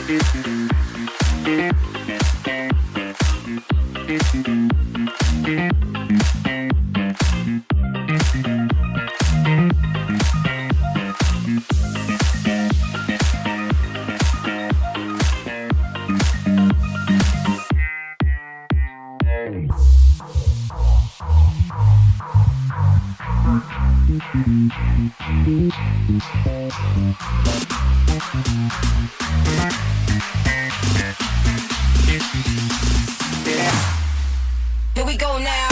Here we go now.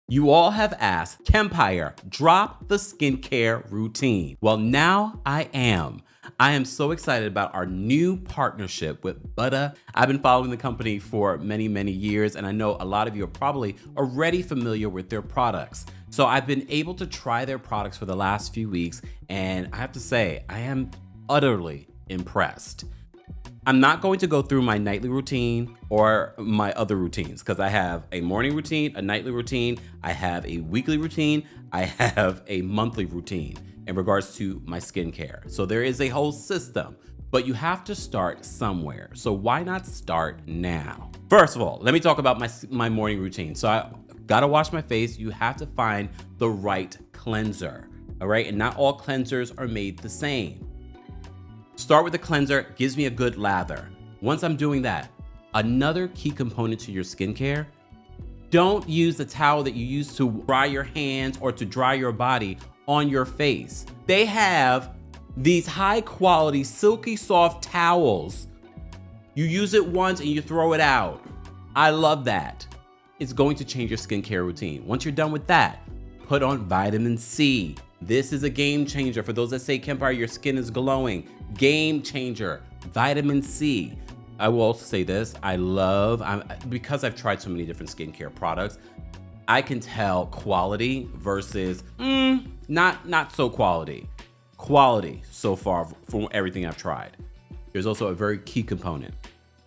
You all have asked, Kempire, drop the skincare routine. Well, now I am. I am so excited about our new partnership with Butter. I've been following the company for many, many years, and I know a lot of you are probably already familiar with their products. So I've been able to try their products for the last few weeks, and I have to say, I am utterly impressed. I'm not going to go through my nightly routine or my other routines because I have a morning routine, a nightly routine, I have a weekly routine, I have a monthly routine in regards to my skincare. So there is a whole system, but you have to start somewhere. So why not start now? First of all, let me talk about my morning routine. So I gotta wash my face. You have to find the right cleanser, all right? And not all cleansers are made the same. Start with the cleanser, gives me a good lather. Once I'm doing that, another key component to your skincare, don't use the towel that you use to dry your hands or to dry your body on your face. They have these high quality, silky soft towels. You use it once and you throw it out. I love that. It's going to change your skincare routine. Once you're done with that, put on vitamin C. This is a game changer. For those that say, Kempire, your skin is glowing. Game changer, vitamin C. I will also say this, because I've tried so many different skincare products, I can tell quality versus not so quality. Quality so far from everything I've tried. There's also a very key component.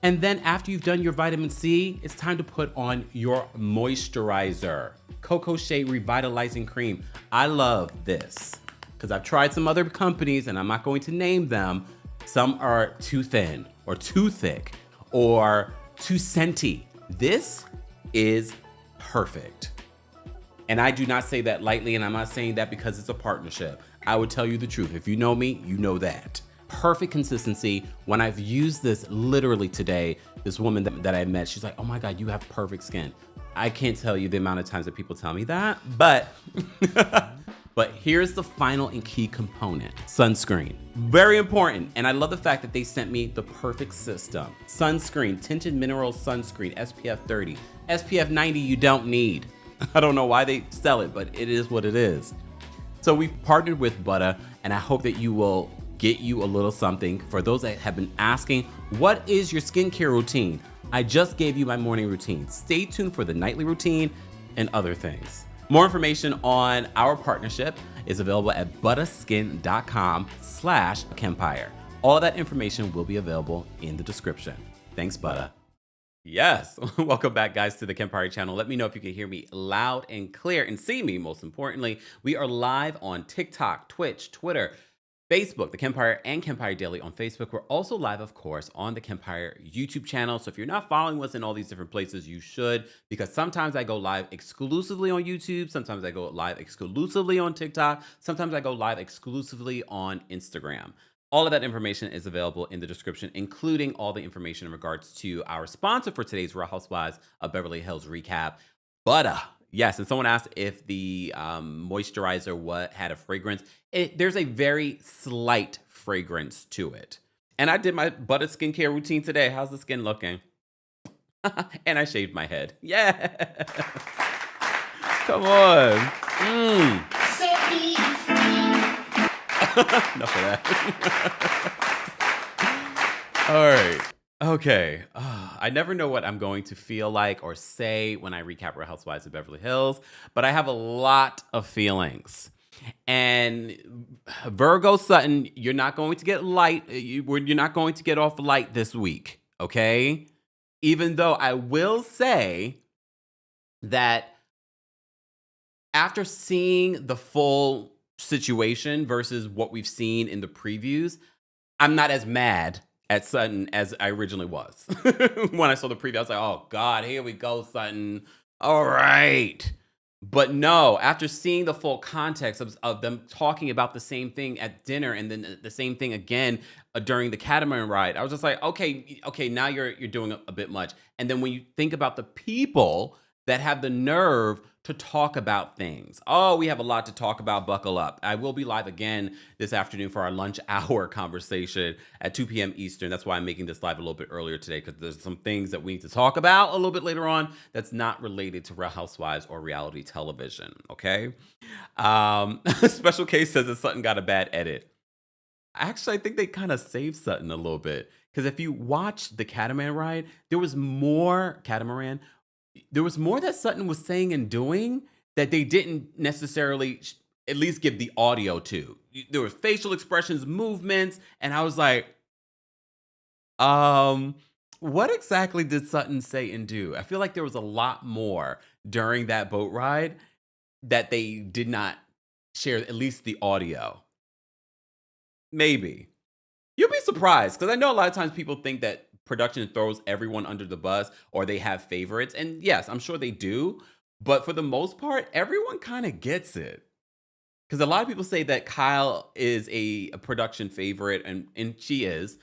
And then after you've done your vitamin C, it's time to put on your moisturizer. Cocoa Shea Revitalizing Cream. I love this because I've tried some other companies and I'm not going to name them. Some are too thin or too thick or too scenty. This is perfect. And I do not say that lightly, and I'm not saying that because it's a partnership. I would tell you the truth. If you know me, you know that. Perfect consistency. When I've used this literally today, this woman that I met, she's like, oh my God, you have perfect skin. I can't tell you the amount of times that people tell me that, but here's the final and key component, sunscreen. Very important, and I love the fact that they sent me the perfect system. Sunscreen, tinted mineral sunscreen, SPF 30. SPF 90 you don't need. I don't know why they sell it, but it is what it is. So we've partnered with Butter, and I hope that you will get you a little something. For those that have been asking, what is your skincare routine? I just gave you my morning routine. Stay tuned for the nightly routine and other things. More information on our partnership is available at butterskin.com/Kempire. All of that information will be available in the description. Thanks, Butter. Yes, welcome back, guys, to the Kempire channel. Let me know if you can hear me loud and clear and see me, most importantly. We are live on TikTok, Twitch, Twitter, Facebook, The Kempire, and Kempire Daily on Facebook. We're also live, of course, on the Kempire YouTube channel. So if you're not following us in all these different places, you should, because sometimes I go live exclusively on YouTube. Sometimes I go live exclusively on TikTok. Sometimes I go live exclusively on Instagram. All of that information is available in the description, including all the information in regards to our sponsor for today's Real Housewives of Beverly Hills recap, Butter. Yes, and someone asked if the moisturizer had a fragrance. There's a very slight fragrance to it. And I did my Butter skincare routine today. How's the skin looking? And I shaved my head. Yeah. Come on. Enough of that. All right. Okay. I never know what I'm going to feel like or say when I recap Real Housewives of Beverly Hills, but I have a lot of feelings. And Virgo Sutton, you're not going to get light. You're not going to get off light this week, okay? Even though I will say that after seeing the full situation versus what we've seen in the previews, I'm not as mad at Sutton as I originally was. When I saw the preview, I was like, oh God, here we go, Sutton. All right. But no, after seeing the full context of them talking about the same thing at dinner and then the same thing again during the catamaran ride, I was just like, okay, now you're doing a bit much. And then when you think about the people that have the nerve to talk about things. Oh, we have a lot to talk about. Buckle up. I will be live again this afternoon for our lunch hour conversation at 2 p.m. Eastern. That's why I'm making this live a little bit earlier today, because there's some things that we need to talk about a little bit later on that's not related to Real Housewives or reality television, okay? Special Case says that Sutton got a bad edit. Actually, I think they kind of saved Sutton a little bit, because if you watch the catamaran ride, there was more that Sutton was saying and doing that they didn't necessarily at least give the audio to. There were facial expressions, movements, and I was like, what exactly did Sutton say and do? I feel like there was a lot more during that boat ride that they did not share, at least the audio. Maybe. You'll be surprised, because I know a lot of times people think that production throws everyone under the bus or they have favorites. And yes, I'm sure they do. But for the most part, everyone kind of gets it. Because a lot of people say that Kyle is a production favorite, and she is.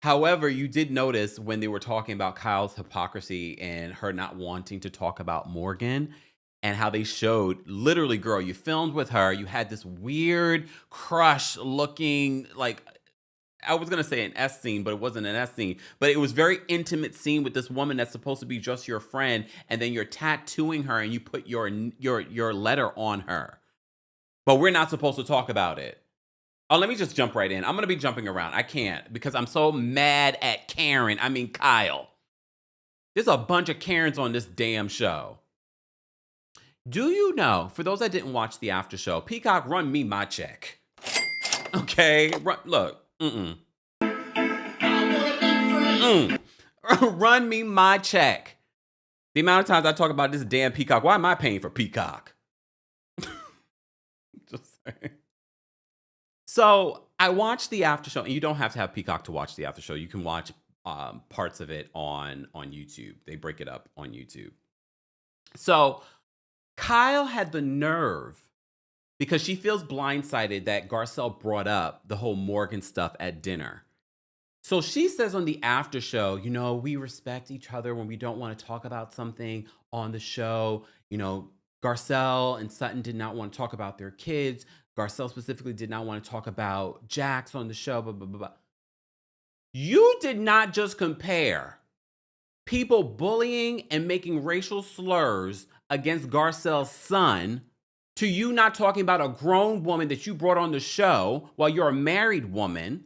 However, you did notice when they were talking about Kyle's hypocrisy and her not wanting to talk about Morgan, and how they showed, literally, girl, you filmed with her. You had this weird crush looking like, I was gonna say an S scene, but it wasn't an S scene. But it was very intimate scene with this woman that's supposed to be just your friend, and then you're tattooing her and you put your letter on her. But we're not supposed to talk about it. Oh, let me just jump right in. I'm gonna be jumping around. I can't, because I'm so mad at Kyle. There's a bunch of Karens on this damn show. Do you know, for those that didn't watch the after show, Peacock, run me my check. Okay, look. Run me my check. The amount of times I talk about this damn Peacock, why am I paying for Peacock? Just saying. So I watched the after show, and you don't have to have Peacock to watch the after show. You can watch parts of it on YouTube. They break it up on YouTube. So Kyle had the nerve, because she feels blindsided that Garcelle brought up the whole Morgan stuff at dinner. So she says on the after show, we respect each other when we don't want to talk about something on the show. Garcelle and Sutton did not want to talk about their kids. Garcelle specifically did not want to talk about Jax on the show, blah, blah, blah, blah. You did not just compare people bullying and making racial slurs against Garcelle's son to you not talking about a grown woman that you brought on the show while you're a married woman,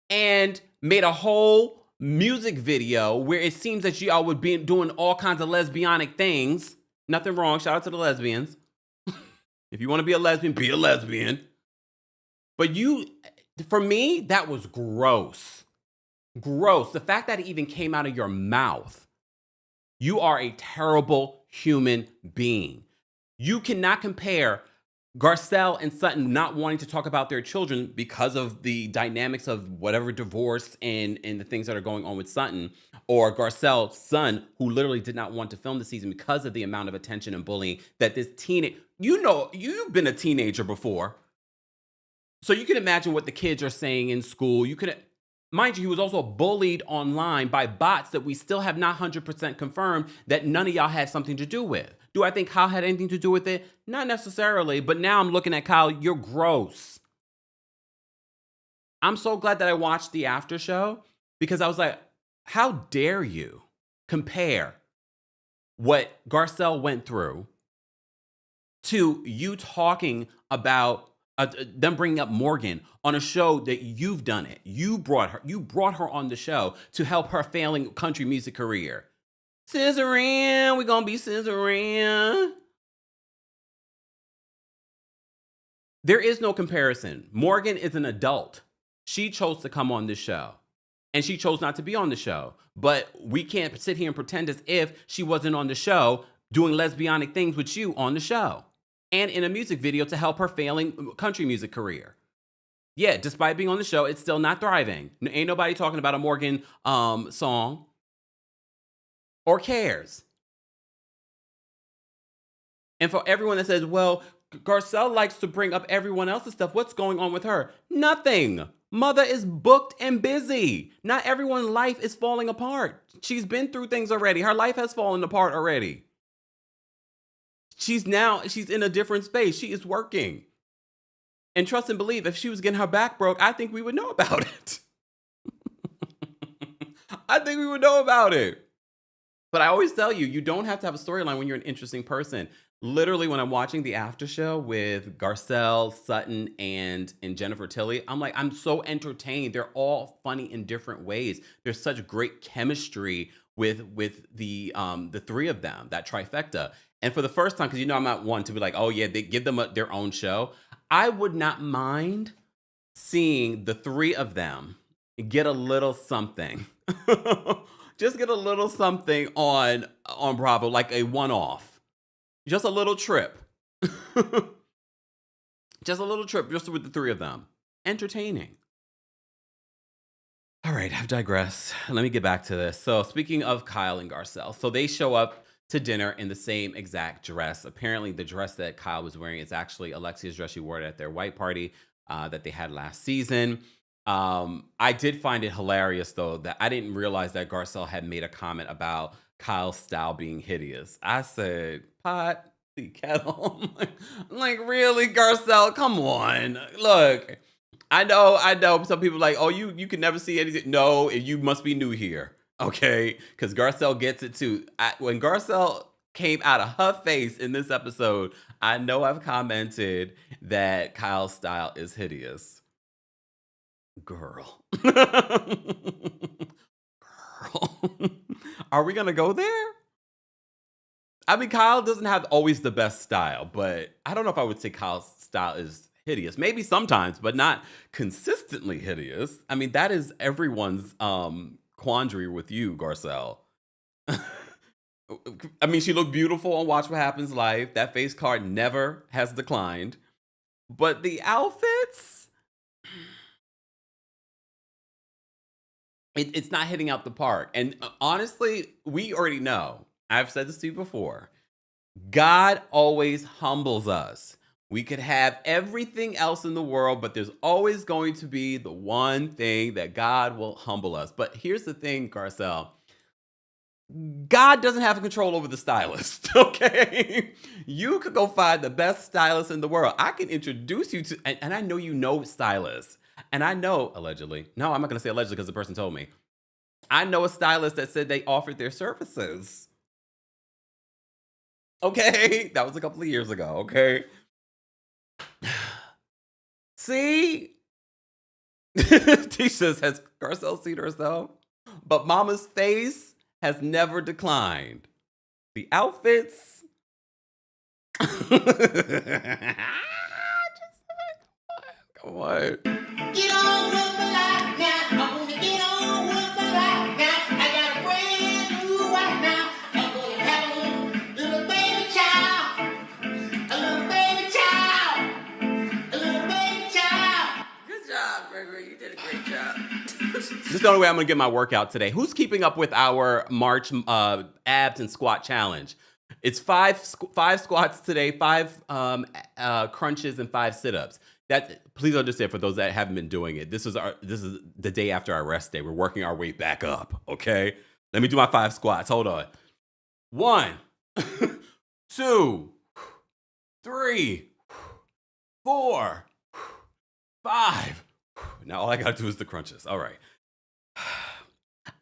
and made a whole music video where it seems that y'all would be doing all kinds of lesbianic things. Nothing wrong. Shout out to the lesbians. If you want to be a lesbian, be a lesbian. But for me, that was gross. Gross. The fact that it even came out of your mouth. You are a terrible human being. You cannot compare Garcelle and Sutton not wanting to talk about their children because of the dynamics of whatever divorce and the things that are going on with Sutton, or Garcelle's son, who literally did not want to film the season because of the amount of attention and bullying that this you've been a teenager before. So you can imagine what the kids are saying in school. Mind you, he was also bullied online by bots that we still have not 100% confirmed that none of y'all had something to do with. Do I think Kyle had anything to do with it? Not necessarily, but now I'm looking at Kyle, you're gross. I'm so glad that I watched the after show, because I was like, how dare you compare what Garcelle went through to you talking about them bringing up Morgan on a show that you've done it. You brought her on the show to help her failing country music career. Scissoring, we're gonna be scissoring. There is no comparison. Morgan is an adult. She chose to come on this show. And she chose not to be on the show. But we can't sit here and pretend as if she wasn't on the show doing lesbianic things with you on the show. And in a music video to help her failing country music career. Yeah, despite being on the show, it's still not thriving. Ain't nobody talking about a Morgan song or cares. And for everyone that says, well, Garcelle likes to bring up everyone else's stuff, what's going on with her? Nothing. Mother is booked and busy. Not everyone's life is falling apart. She's been through things already. Her life has fallen apart already. She's in a different space. She is working. And trust and believe, if she was getting her back broke, I think we would know about it. I think we would know about it. But I always tell you, you don't have to have a storyline when you're an interesting person. Literally, when I'm watching the after show with Garcelle, Sutton, and Jennifer Tilly, I'm so entertained. They're all funny in different ways. There's such great chemistry with the three of them, that trifecta. And for the first time, because I'm not one to be like, oh yeah, they give them their own show. I would not mind seeing the three of them get a little something. Just get a little something on Bravo, like a one-off. Just a little trip. Just a little trip, just with the three of them. Entertaining. All right, I've digressed. Let me get back to this. So speaking of Kyle and Garcelle, so they show up to dinner in the same exact dress. Apparently the dress that Kyle was wearing is actually Alexia's dress she wore at their white party that they had last season. I did find it hilarious, though, that I didn't realize that Garcelle had made a comment about Kyle's style being hideous. I said, pot, the kettle. I'm like, really, Garcelle? Come on. Look, I know some people are like, oh, you can never see anything. No, you must be new here. Okay? Because Garcelle gets it too. When Garcelle came out of her face in this episode, I know I've commented that Kyle's style is hideous. Girl. Are we gonna go there? I mean, Kyle doesn't have always the best style, but I don't know if I would say Kyle's style is hideous. Maybe sometimes, but not consistently hideous. I mean, that is everyone's quandary with you, Garcelle. I mean, she looked beautiful on Watch What Happens Live. That face card never has declined. But the outfits, it's not hitting out the park. And honestly, we already know. I've said this to you before. God always humbles us. We could have everything else in the world, but there's always going to be the one thing that God will humble us. But here's the thing, Garcelle. God doesn't have control over the stylist, okay? You could go find the best stylist in the world. I can introduce you to, and I know you know stylists. And I know, allegedly, no, I'm not going to say allegedly because the person told me. I know a stylist that said they offered their services. Okay? That was a couple of years ago, okay? See? T says, has Garcelle seen herself? But Mama's face has never declined. The outfits. Come on. Get on with the life now. I'm gonna get on with the life now. I got a brand new wife now. I'm gonna have a little baby child. A little baby child. A little baby child. Good job, Gregory. You did a great job. This is the only way I'm going to get my workout today. Who's keeping up with our March abs and squat challenge? It's five squats today, 5 crunches, and 5 sit-ups. Please understand, for those that haven't been doing it, this is the day after our rest day. We're working our way back up, okay? Let me do my 5 squats. Hold on. 1, 2, 3, 4, 5. Now all I got to do is the crunches. All right.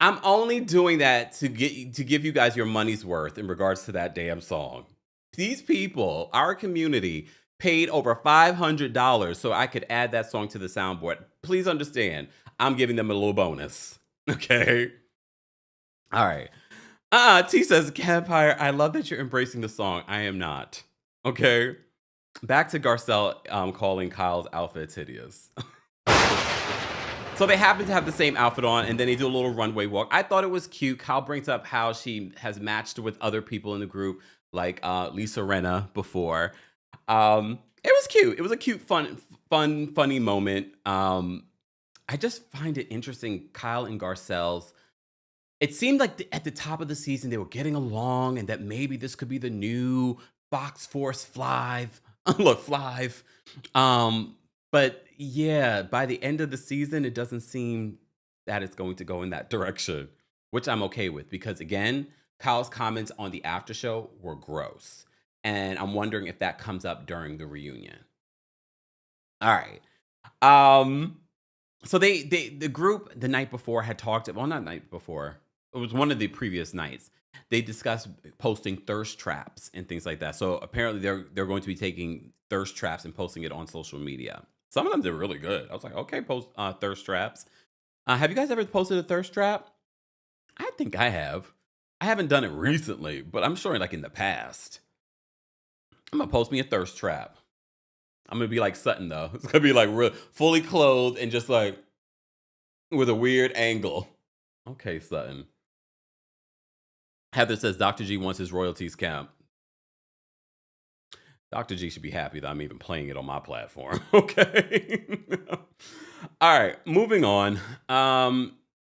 I'm only doing that to give you guys your money's worth in regards to that damn song. These people, our community, paid over $500 so I could add that song to the soundboard. Please understand, I'm giving them a little bonus. Okay. All right. T says, Campfire, I love that you're embracing the song. I am not. Okay. Back to Garcelle calling Kyle's outfits hideous. So they happen to have the same outfit on, and then they do a little runway walk. I thought it was cute. Kyle brings up how she has matched with other people in the group, like Lisa Rinna before. It was cute. It was a cute, funny moment. I just find it interesting, Kyle and Garcelle's. It seemed like at the top of the season they were getting along, and that maybe this could be the new Fox Force Flive. Look, Flive. But yeah, by the end of the season, it doesn't seem that it's going to go in that direction, which I'm okay with because again, Kyle's comments on the after show were gross. And I'm wondering if that comes up during the reunion. All right. So the group the night before had talked, well, not night before. It was one of the previous nights. They discussed posting thirst traps and things like that. So apparently they're going to be taking thirst traps and posting it on social media. Some of them did really good. I was like, okay, post thirst traps. Have you guys ever posted a thirst trap? I think I have. I haven't done it recently, but I'm sure like in the past. I'm gonna post me a thirst trap. I'm gonna be like Sutton though. It's gonna be like fully clothed and just like with a weird angle. Okay, Sutton. Heather says Dr. G wants his royalties count. Dr. G should be happy that I'm even playing it on my platform. Okay. All right, moving on.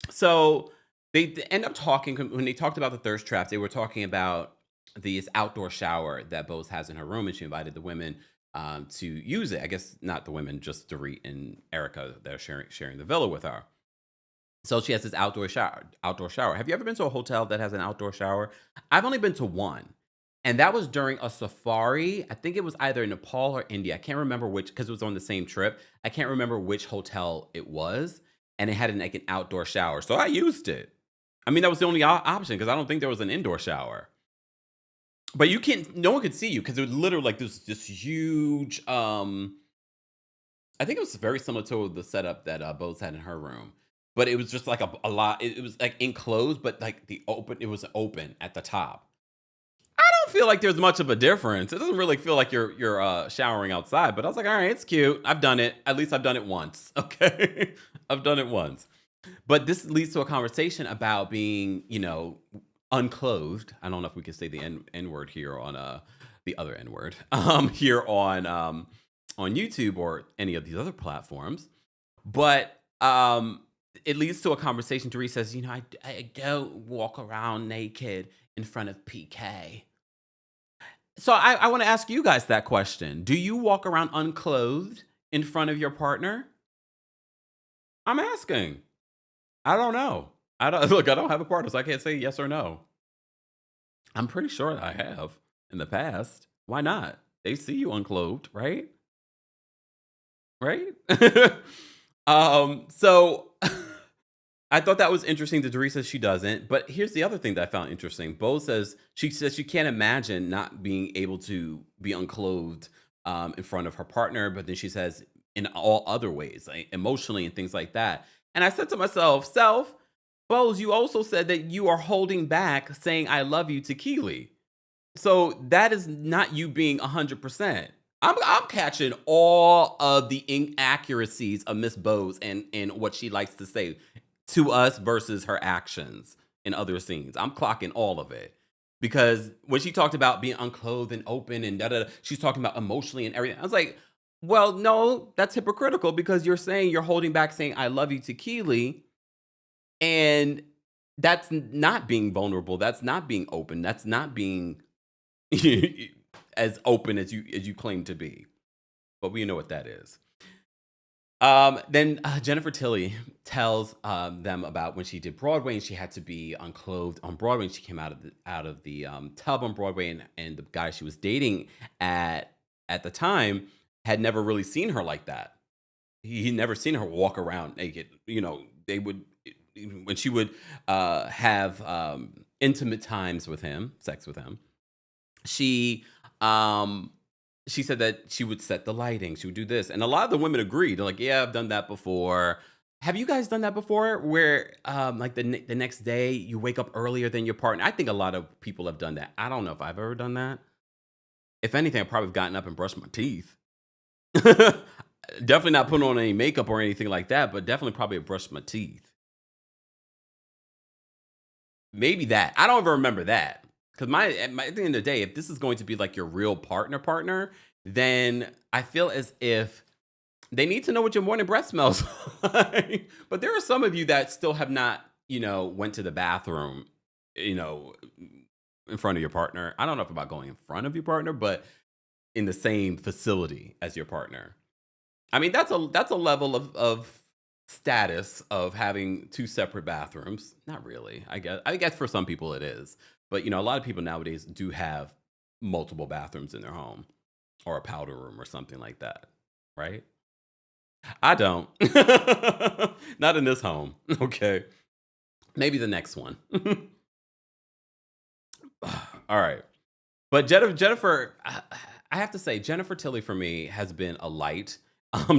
So they end up talking when they talked about the thirst traps. They were talking about this outdoor shower that Bose has in her room, and she invited the women to use it. I guess not the women, just Dorit and Erica. They're sharing the villa with her. So she has this outdoor shower. Have you ever been to a hotel that has an outdoor shower? I've only been to one. And that was during a safari. I think it was either in Nepal or India. I can't remember which, because it was on the same trip. I can't remember which hotel it was. And it had like an outdoor shower. So I used it. I mean, that was the only option because I don't think there was an indoor shower. But no one could see you because it was literally like this huge, I think it was very similar to the setup that Bose had in her room. But it was just like a lot. It was like enclosed, but like it was open at the top. I don't feel like there's much of a difference. It doesn't really feel like you're showering outside. But I was like, all right, it's cute. I've done it. At least I've done it once. Okay, I've done it once. But this leads to a conversation about being, unclothed. I don't know if we can say the N word here on the other N word here on YouTube or any of these other platforms. But it leads to a conversation. Dorit says, I don't walk around naked in front of PK. So I want to ask you guys that question. Do you walk around unclothed in front of your partner? I'm asking. I don't know. I don't have a partner, so I can't say yes or no. I'm pretty sure I have in the past. Why not? They see you unclothed, right? Right? So I thought that was interesting that Dorit says she doesn't. But here's the other thing that I found interesting. Bo says she can't imagine not being able to be unclothed in front of her partner. But then she says in all other ways, like emotionally and things like that. And I said to myself, Bose, you also said that you are holding back saying I love you to Keely. So that is not you being 100%. I'm catching all of the inaccuracies of Miss Bose and what she likes to say to us versus her actions in other scenes. I'm clocking all of it. Because when she talked about being unclothed and open and she's talking about emotionally and everything. I was like, well, no, that's hypocritical because you're saying you're holding back saying I love you to Keely. And that's not being vulnerable. That's not being open. That's not being as open as you claim to be. But we know what that is. Then Jennifer Tilly tells them about when she did Broadway and she had to be unclothed on Broadway. And she came out of the tub on Broadway, and the guy she was dating at the time had never really seen her like that. He'd never seen her walk around naked. They would when she would have intimate times with him, sex with him, she um she said that she would set the lighting, she would do this, and a lot of the women agreed. They're like, "Yeah, I've done that before." Have you guys done that before? Where like the next day you wake up earlier than your partner? I think a lot of people have done that. I don't know if I've ever done that. If anything, I probably have gotten up and brushed my teeth. Definitely not putting on any makeup or anything like that, but definitely probably have brushed my teeth. Maybe that. I don't even remember that. Because at the end of the day, if this is going to be like your real partner, then I feel as if they need to know what your morning breath smells like. But there are some of you that still have not, went to the bathroom, you know, in front of your partner. I don't know if about going in front of your partner, but in the same facility as your partner. I mean, that's a level of status of having two separate bathrooms. Not really. I guess for some people it is. But a lot of people nowadays do have multiple bathrooms in their home or a powder room or something like that, right? I don't. Not in this home. Okay. Maybe the next one. All right. But Jennifer, I have to say, Jennifer Tilly for me has been a light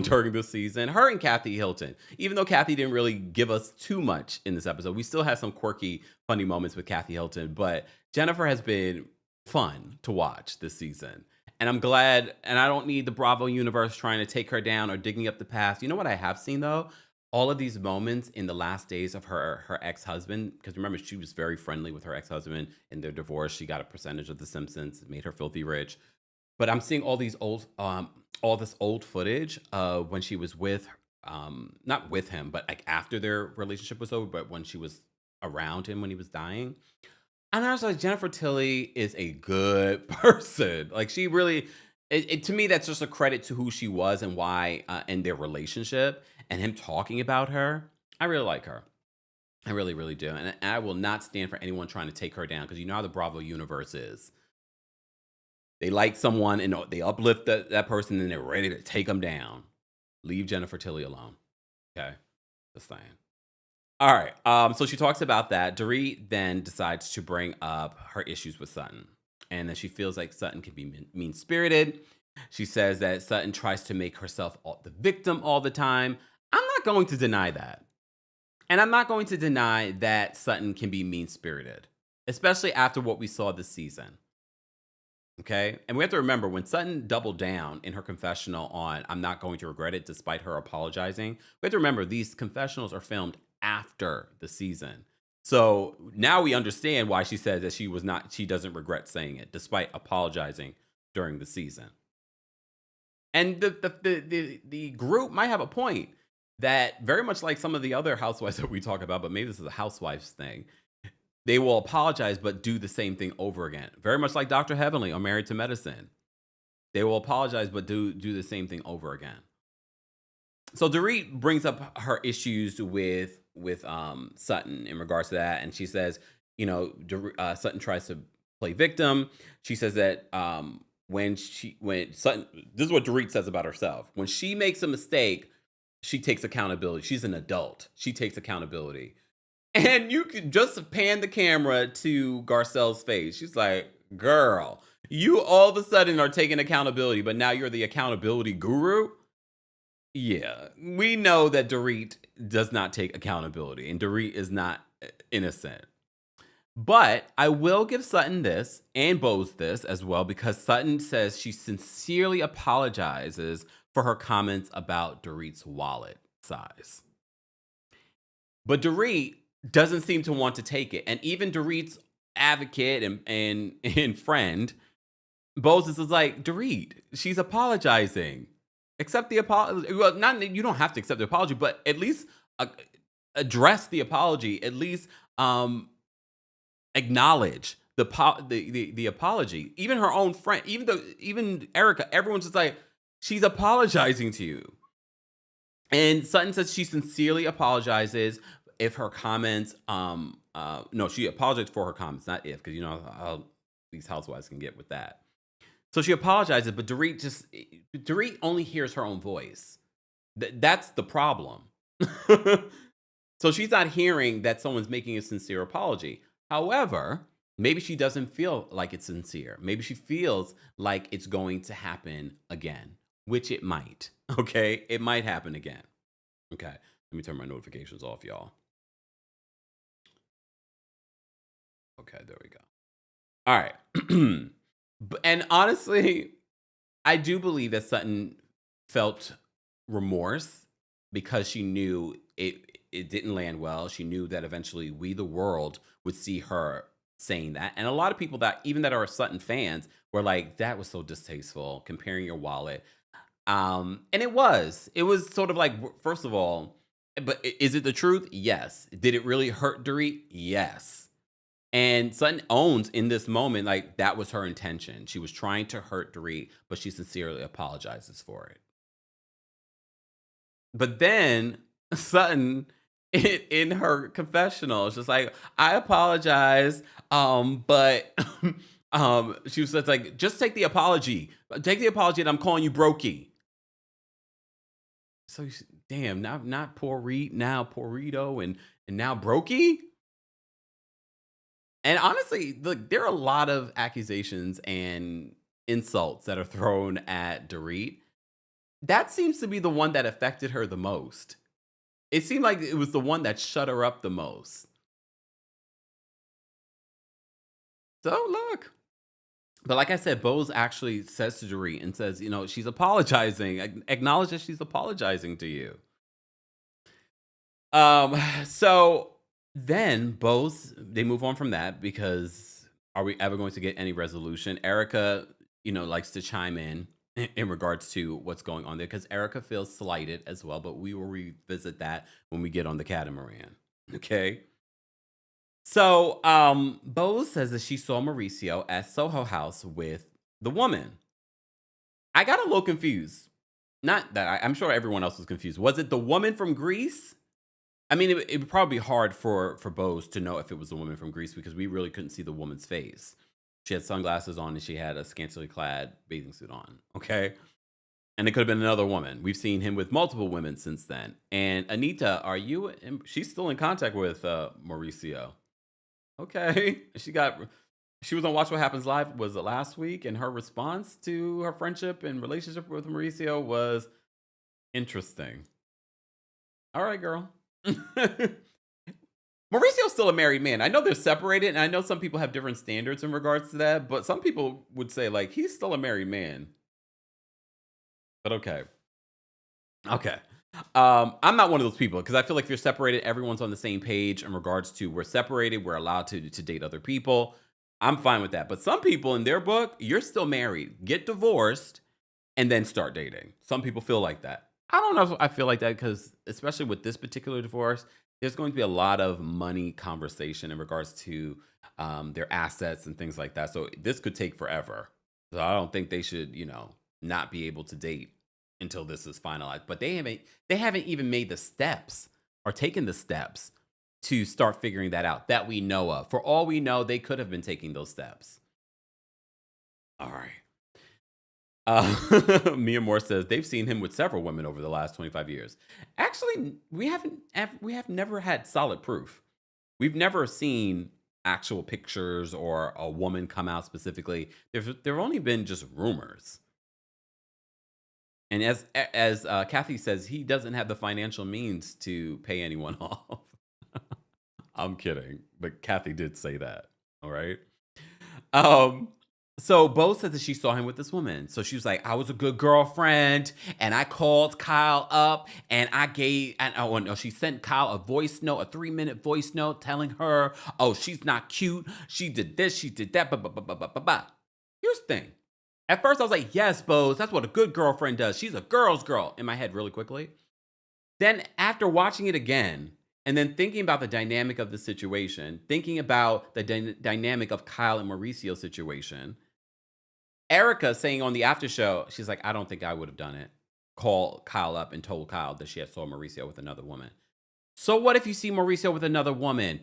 during this season. Her and Kathy Hilton. Even though Kathy didn't really give us too much in this episode, we still had some quirky, funny moments with Kathy Hilton. But Jennifer has been fun to watch this season. And I'm glad, and I don't need the Bravo universe trying to take her down or digging up the past. You know what I have seen though? All of these moments in the last days of her ex-husband, because remember, she was very friendly with her ex-husband in their divorce. She got a percentage of The Simpsons. It made her filthy rich. But I'm seeing all this old footage of when she was with, not with him, but like after their relationship was over, but when she was around him when he was dying. And I was like, Jennifer Tilly is a good person. Like she really, to me, that's just a credit to who she was and why in their relationship and him talking about her. I really like her. I really, really do. And I will not stand for anyone trying to take her down because you know how the Bravo universe is. They like someone and they uplift that person and they're ready to take them down. Leave Jennifer Tilly alone. Okay. Just saying. All right. So she talks about that. Dorit then decides to bring up her issues with Sutton. And that she feels like Sutton can be mean-spirited. She says that Sutton tries to make herself the victim all the time. I'm not going to deny that. And I'm not going to deny that Sutton can be mean-spirited, especially after what we saw this season. Okay? And we have to remember when Sutton doubled down in her confessional on I'm not going to regret it despite her apologizing, we have to remember these confessionals are filmed after the season. So now we understand why she says that she doesn't regret saying it despite apologizing during the season. And the group might have a point that very much like some of the other housewives that we talk about, but maybe this is a housewives thing. They will apologize, but do the same thing over again. Very much like Dr. Heavenly on Married to Medicine. They will apologize, but do the same thing over again. So Dorit brings up her issues with Sutton in regards to that. And she says, Sutton tries to play victim. She says that when Sutton, this is what Dorit says about herself. When she makes a mistake, she takes accountability. She's an adult. She takes accountability. And you could just pan the camera to Garcelle's face. She's like, girl, you all of a sudden are taking accountability, but now you're the accountability guru? Yeah, we know that Dorit does not take accountability, and Dorit is not innocent. But I will give Sutton this, and Bose this as well, because Sutton says she sincerely apologizes for her comments about Dorit's wallet size. But Dorit doesn't seem to want to take it. And even Dorit's advocate and friend, Bose is like, Dorit, she's apologizing. Accept the apology. Well, you don't have to accept the apology, but at least address the apology. At least acknowledge the apology. Even her own friend, even Erica, everyone's just like, she's apologizing to you. And Sutton says she sincerely apologizes if her comments, no, she apologized for her comments, not if, because you know how these housewives can get with that. So she apologizes, but Dorit only hears her own voice. That's the problem. So she's not hearing that someone's making a sincere apology. However, maybe she doesn't feel like it's sincere. Maybe she feels like it's going to happen again, which it might. Okay. It might happen again. Okay. Let me turn my notifications off, y'all. Okay. There we go. All right. And honestly, I do believe that Sutton felt remorse because she knew it didn't land well. She knew that eventually we, the world, would see her saying that. And a lot of people that even that are Sutton fans were like, that was so distasteful, comparing your wallet. And it was. It was sort of like, first of all, but is it the truth? Yes. Did it really hurt Dorit? Yes. And Sutton owns in this moment, like that was her intention. She was trying to hurt Dorit, but she sincerely apologizes for it. But then Sutton, in her confessional, is just like, I apologize, but she was just like, just take the apology. Take the apology, and I'm calling you Brokey. So damn, not poor Reed, now Porito, and now Brokey. And honestly, look, there are a lot of accusations and insults that are thrown at Dorit. That seems to be the one that affected her the most. It seemed like it was the one that shut her up the most. So look. But like I said, Bose actually says to Dorit and says, she's apologizing. Acknowledge that she's apologizing to you. So then Bose, they move on from that because are we ever going to get any resolution? Erica, likes to chime in regards to what's going on there because Erica feels slighted as well, but we will revisit that when we get on the catamaran. Okay. So Bose says that she saw Mauricio at Soho House with the woman. I got a little confused. Not that I'm sure everyone else was confused. Was it the woman from Greece? I mean, it would probably be hard for Bose to know if it was the woman from Greece because we really couldn't see the woman's face. She had sunglasses on and she had a scantily clad bathing suit on. Okay. And it could have been another woman. We've seen him with multiple women since then. And Anita, she's still in contact with Mauricio. Okay. She was on Watch What Happens Live, was it last week? And her response to her friendship and relationship with Mauricio was interesting. All right, girl. Mauricio's still a married man. I know they're separated, and I know some people have different standards in regards to that, but some people would say, like, he's still a married man. But okay. Okay. I'm not one of those people because I feel like if you're separated, everyone's on the same page in regards to we're separated, we're allowed to date other people. I'm fine with that. But some people in their book, you're still married. Get divorced and then start dating. Some people feel like that. I don't know if I feel like that because especially with this particular divorce, there's going to be a lot of money conversation in regards to their assets and things like that. So this could take forever. So I don't think they should, not be able to date until this is finalized. But they haven't even made the steps or taken the steps to start figuring that out that we know of. For all we know, they could have been taking those steps. All right. Mia Moore says they've seen him with several women over the last 25 years. Actually, we have never had solid proof. We've never seen actual pictures or a woman come out specifically. There've only been just rumors. And as Kathy says, he doesn't have the financial means to pay anyone off. I'm kidding, but Kathy did say that. All right. So Bo said that she saw him with this woman. So she was like, I was a good girlfriend and I called Kyle up and she sent Kyle a voice note, a 3-minute voice note telling her, oh, she's not cute. She did this, she did that, Here's the thing. At first I was like, yes, Bose, that's what a good girlfriend does. She's a girl's girl in my head really quickly. Then after watching it again, and then thinking about the dynamic of the situation, thinking about the dynamic of Kyle and Mauricio's situation, Erica saying on the after show, she's like, I don't think I would have done it. Called Kyle up and told Kyle that she had saw Mauricio with another woman. So what if you see Mauricio with another woman?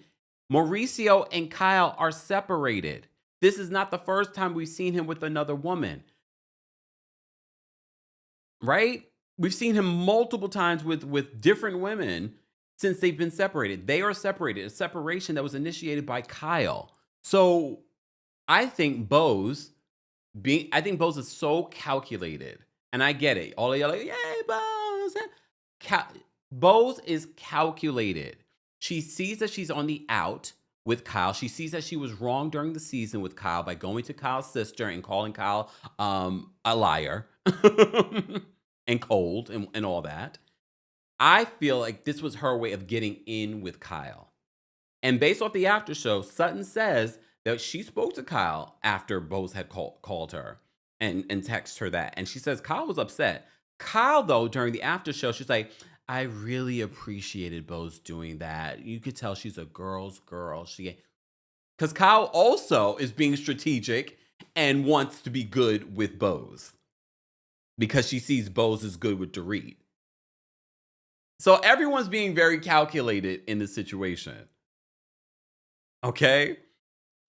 Mauricio and Kyle are separated. This is not the first time we've seen him with another woman. Right? We've seen him multiple times with different women since they've been separated. They are separated, a separation that was initiated by Kyle. So I think I think Bose is so calculated, and I get it. All of y'all like, yay, Bose. Bose is calculated. She sees that she's on the out with Kyle. She sees that she was wrong during the season with Kyle by going to Kyle's sister and calling Kyle a liar and cold and all that. I feel like this was her way of getting in with Kyle. And based off the after show, Sutton says that she spoke to Kyle after Bose had called her and texted her that. And she says Kyle was upset. Kyle, though, during the after show, she's like, I really appreciated Bose doing that. You could tell she's a girl's girl. Because Kyle also is being strategic and wants to be good with Bose because she sees Bose is good with Dorit. So everyone's being very calculated in this situation. Okay?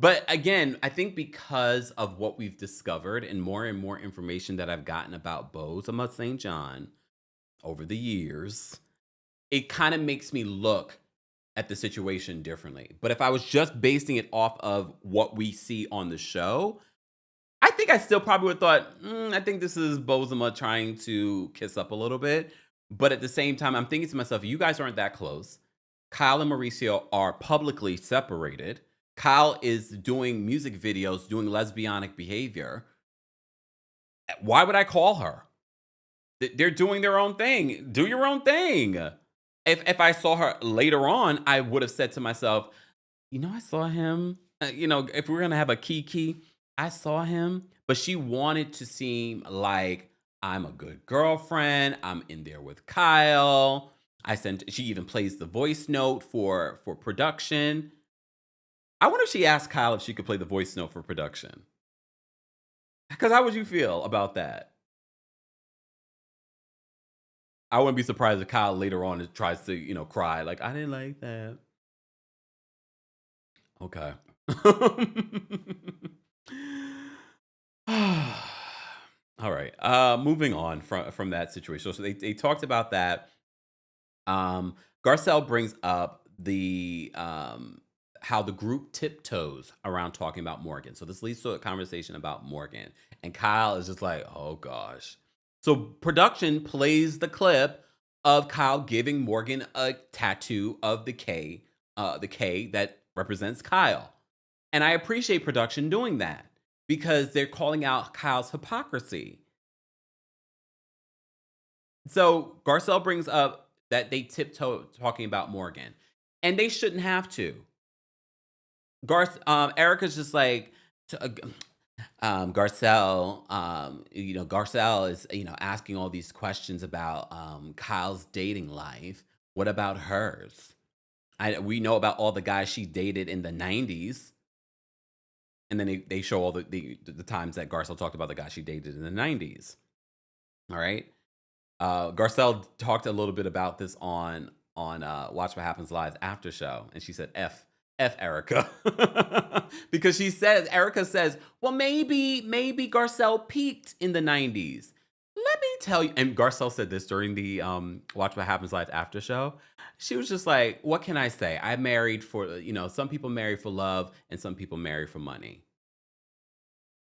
But again, I think because of what we've discovered and more information that I've gotten about Bose amongst St. John over the years, it kind of makes me look at the situation differently. But if I was just basing it off of what we see on the show, I think I still probably would have thought, I think this is Bozema trying to kiss up a little bit. But at the same time, I'm thinking to myself, you guys aren't that close. Kyle and Mauricio are publicly separated. Kyle is doing music videos, doing lesbianic behavior. Why would I call her? They're doing their own thing. Do your own thing. If I saw her later on, I would have said to myself, I saw him. If we're going to have a kiki, I saw him. But she wanted to seem like I'm a good girlfriend. I'm in there with Kyle. She even plays the voice note for production. I wonder if she asked Kyle if she could play the voice note for production. Because how would you feel about that? I wouldn't be surprised if Kyle later on tries to, cry. Like, I didn't like that. Okay. All right. Moving on from that situation. So they talked about that. Garcelle brings up the how the group tiptoes around talking about Morgan. So this leads to a conversation about Morgan. And Kyle is just like, oh gosh. So production plays the clip of Kyle giving Morgan a tattoo of the K that represents Kyle. And I appreciate production doing that because they're calling out Kyle's hypocrisy. So Garcelle brings up that they tiptoe talking about Morgan. And they shouldn't have to. Erica's just like, Garcelle, Garcelle is, asking all these questions about Kyle's dating life. What about hers? We know about all the guys she dated in the 90s. And then they show all the times that Garcelle talked about the guys she dated in the 90s. All right. Garcelle talked a little bit about this on Watch What Happens Live after show. And she said, F Erica. Because Erica says, well, maybe Garcelle peaked in the 90s. Let me tell you, and Garcelle said this during the Watch What Happens Live after show. She was just like, what can I say? I married for, some people marry for love and some people marry for money.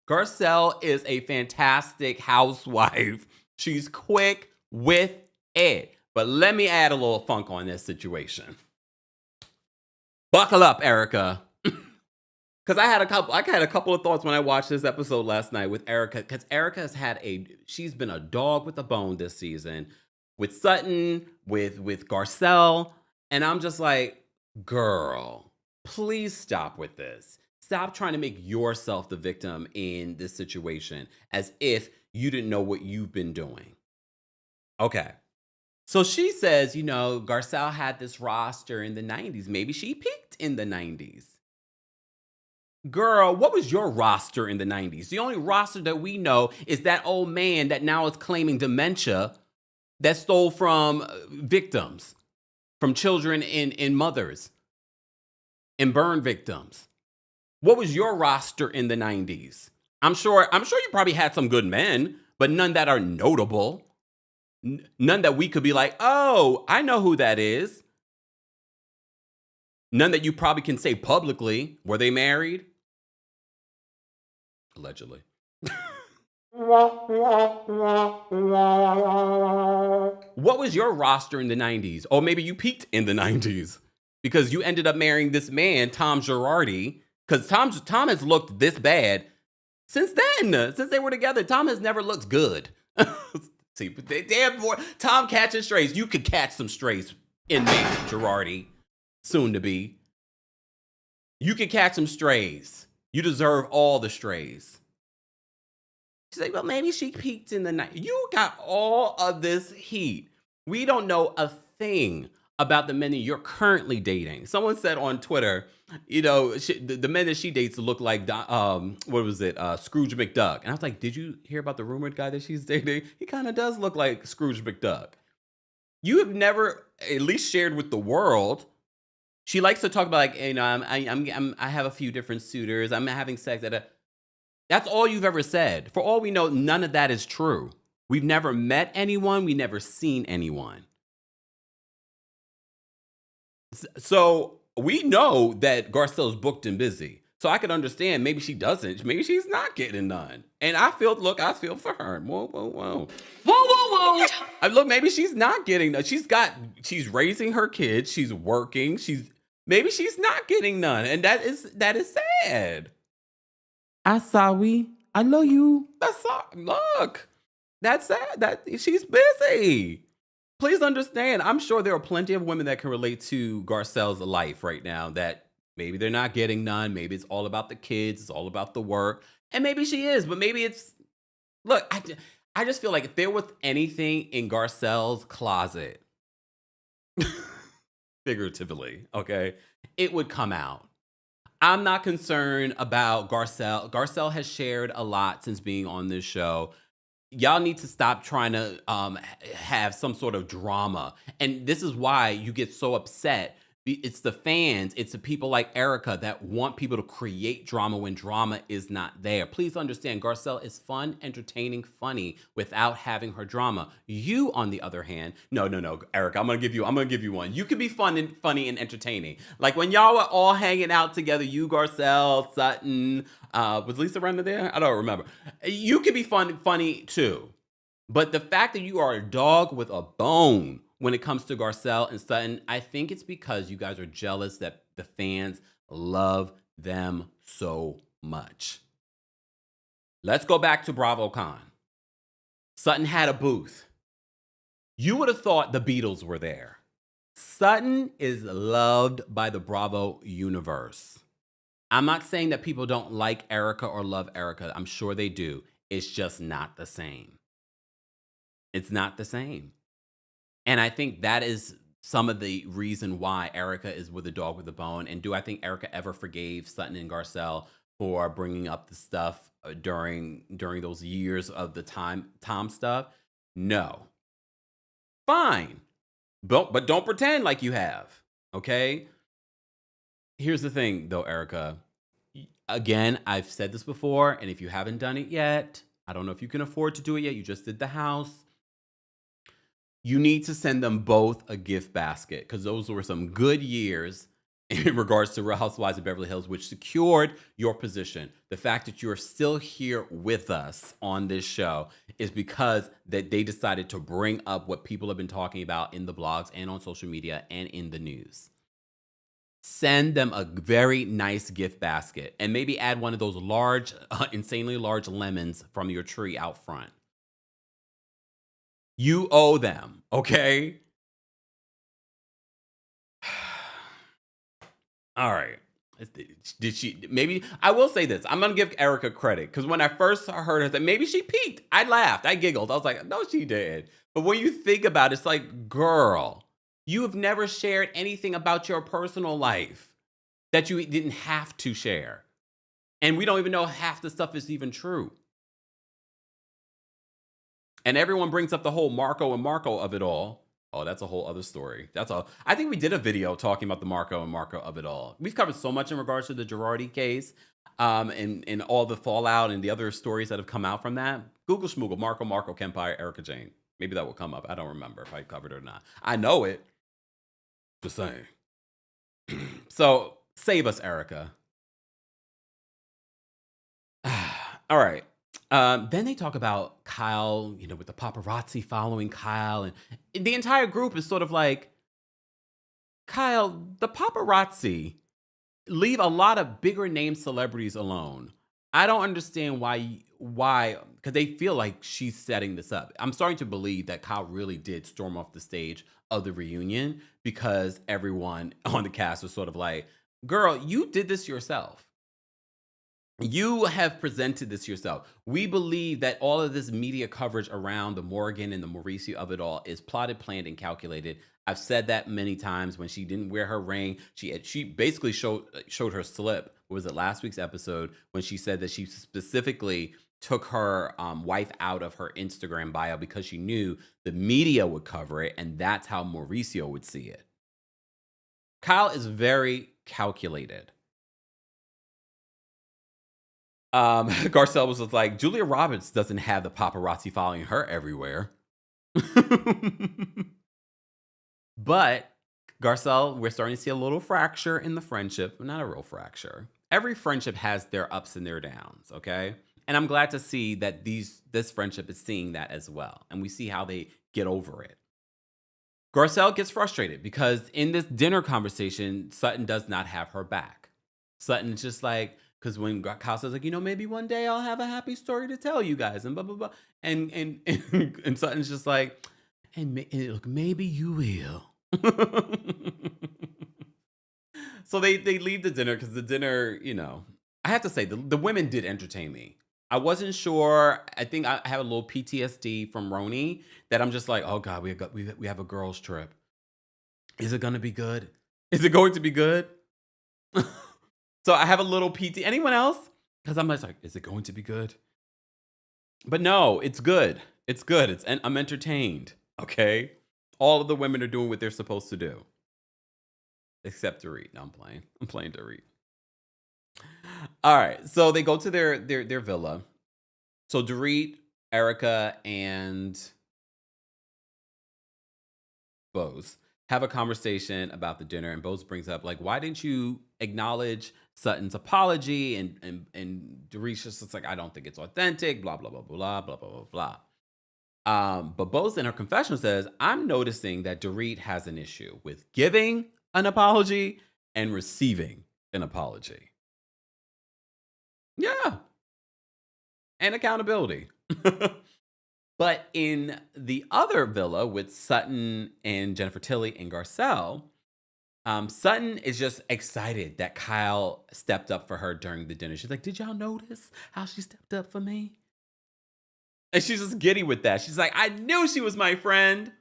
Garcelle is a fantastic housewife. She's quick with it. But let me add a little funk on this situation. Buckle up, Erica. Because I had a couple of thoughts when I watched this episode last night with Erica. Because Erica has she's been a dog with a bone this season with Sutton, with Garcelle, and I'm just like, girl, please stop with this. Stop trying to make yourself the victim in this situation, as if you didn't know what you've been doing. Okay. So she says, Garcelle had this roster in the 90s. Maybe she peaked in the 90s. Girl, what was your roster in the 90s? The only roster that we know is that old man that now is claiming dementia that stole from victims, from children and mothers, and burn victims. What was your roster in the 90s? I'm sure you probably had some good men, but none that are notable. None that we could be like, oh, I know who that is. None that you probably can say publicly. Were they married? Allegedly. What was your roster in the 90s? Or maybe you peaked in the 90s because you ended up marrying this man, Tom Girardi. Because Tom has looked this bad since then. Since they were together, Tom has never looked good. See, but damn boy, Tom catching strays. You could catch some strays in me, Girardi, soon to be. You could catch some strays. You deserve all the strays. She's like, well, maybe she peaked in the night. You got all of this heat. We don't know a thing about the men that you're currently dating. Someone said on Twitter, you know, the men that she dates look like, what was it, Scrooge McDuck. And I was like, did you hear about the rumored guy that she's dating? He kind of does look like Scrooge McDuck. You have never at least shared with the world. She likes to talk about, like, you know, I have a few different suitors. I'm having sex at a. That's all you've ever said. For all we know, none of that is true. We've never met anyone. We've never seen anyone. So we know that Garcelle's booked and busy. So I could understand maybe she doesn't. Maybe she's not getting none. And I feel for her. Whoa, whoa, whoa. Whoa, whoa, whoa. Look, maybe she's not getting none. She's raising her kids. She's working. Maybe she's not getting none. And that is sad. Asawi, I love you. Look, that's sad. That she's busy. Please understand. I'm sure there are plenty of women that can relate to Garcelle's life right now. That maybe they're not getting none. Maybe it's all about the kids. It's all about the work, and maybe she is. But maybe it's. Look, I just feel like if there was anything in Garcelle's closet, figuratively, okay, it would come out. I'm not concerned about Garcelle. Garcelle has shared a lot since being on this show. Y'all need to stop trying to have some sort of drama. And this is why you get so upset. It's the fans, it's the people like Erica that want people to create drama when drama is not there. Please understand, Garcelle is fun, entertaining, funny without having her drama. You, on the other hand, no, Erica, I'm gonna give you one. You could be fun and funny and entertaining. Like when y'all were all hanging out together, you, Garcelle, Sutton, was Lisa Renner there? I don't remember. You could be fun, funny too. But the fact that you are a dog with a bone when it comes to Garcelle and Sutton, I think it's because you guys are jealous that the fans love them so much. Let's go back to BravoCon. Sutton had a booth. You would have thought the Beatles were there. Sutton is loved by the Bravo universe. I'm not saying that people don't like Erica or love Erica. I'm sure they do. It's just not the same. It's not the same. And I think that is some of the reason why Erica is with a dog with a bone. And do I think Erica ever forgave Sutton and Garcelle for bringing up the stuff during those years of the Tom stuff? No. Fine. But don't pretend like you have. Okay? Here's the thing, though, Erica. Again, I've said this before, and if you haven't done it yet, I don't know if you can afford to do it yet. You just did the house. You need to send them both a gift basket because those were some good years in regards to Real Housewives of Beverly Hills, which secured your position. The fact that you're still here with us on this show is because that they decided to bring up what people have been talking about in the blogs and on social media and in the news. Send them a very nice gift basket and maybe add one of those large, insanely large lemons from your tree out front. You owe them, okay? All right. Did she? Maybe I will say this. I'm gonna give Erica credit because when I first heard her say maybe she peaked, I laughed, I giggled. I was like, no, she did. But when you think about it, it's like, girl, you have never shared anything about your personal life that you didn't have to share, and we don't even know half the stuff is even true. And everyone brings up the whole Marco and Marco of it all. Oh, that's a whole other story. I think we did a video talking about the Marco and Marco of it all. We've covered so much in regards to the Girardi case, and all the fallout and the other stories that have come out from that. Google Schmoogle, Marco, Kempire, Erica Jane. Maybe that will come up. I don't remember if I covered it or not. I know it. Just saying. So save us, Erica. All right. Then they talk about Kyle, with the paparazzi following Kyle, and the entire group is sort of like, Kyle, the paparazzi leave a lot of bigger name celebrities alone. I don't understand why, because they feel like she's setting this up. I'm starting to believe that Kyle really did storm off the stage of the reunion because everyone on the cast was sort of like, girl, you did this yourself. You have presented this yourself. We believe that all of this media coverage around the Morgan and the Mauricio of it all is plotted, planned, and calculated. I've said that many times. When she didn't wear her ring, she basically showed her slip. What was it, last week's episode, when she said that she specifically took her wife out of her Instagram bio because she knew the media would cover it, and that's how Mauricio would see it. Kyle is very calculated. Garcelle was just like, Julia Roberts doesn't have the paparazzi following her everywhere. But Garcelle, we're starting to see a little fracture in the friendship. Not a real fracture. Every friendship has their ups and their downs, okay? And I'm glad to see that this friendship is seeing that as well. And we see how they get over it. Garcelle gets frustrated because in this dinner conversation, Sutton does not have her back. Sutton's just like, because when Kyle says, like, maybe one day I'll have a happy story to tell you guys, and blah, blah, blah. And Sutton's just like, look, maybe you will. So they leave the dinner because the dinner, I have to say, the women did entertain me. I wasn't sure. I think I have a little PTSD from Roni that I'm just like, oh God, we have a girls trip. Is it going to be good? Is it going to be good? So I have a little PT. Anyone else? Because I'm just like, is it going to be good? But no, it's good. It's good. I'm entertained. Okay. All of the women are doing what they're supposed to do. Except Dorit. No, I'm playing. I'm playing Dorit. All right. So they go to their villa. So Dorit, Erica, and Bose have a conversation about the dinner, and Bose brings up, like, why didn't you acknowledge Sutton's apology? And Dorit's just like, I don't think it's authentic, blah, blah, blah, blah, blah, blah, blah, blah. But Bose in her confession says, I'm noticing that Dorit has an issue with giving an apology and receiving an apology. Yeah. And accountability. But in the other villa with Sutton and Jennifer Tilly and Garcelle, Sutton is just excited that Kyle stepped up for her during the dinner. She's like, did y'all notice how she stepped up for me? And she's just giddy with that. She's like, I knew she was my friend.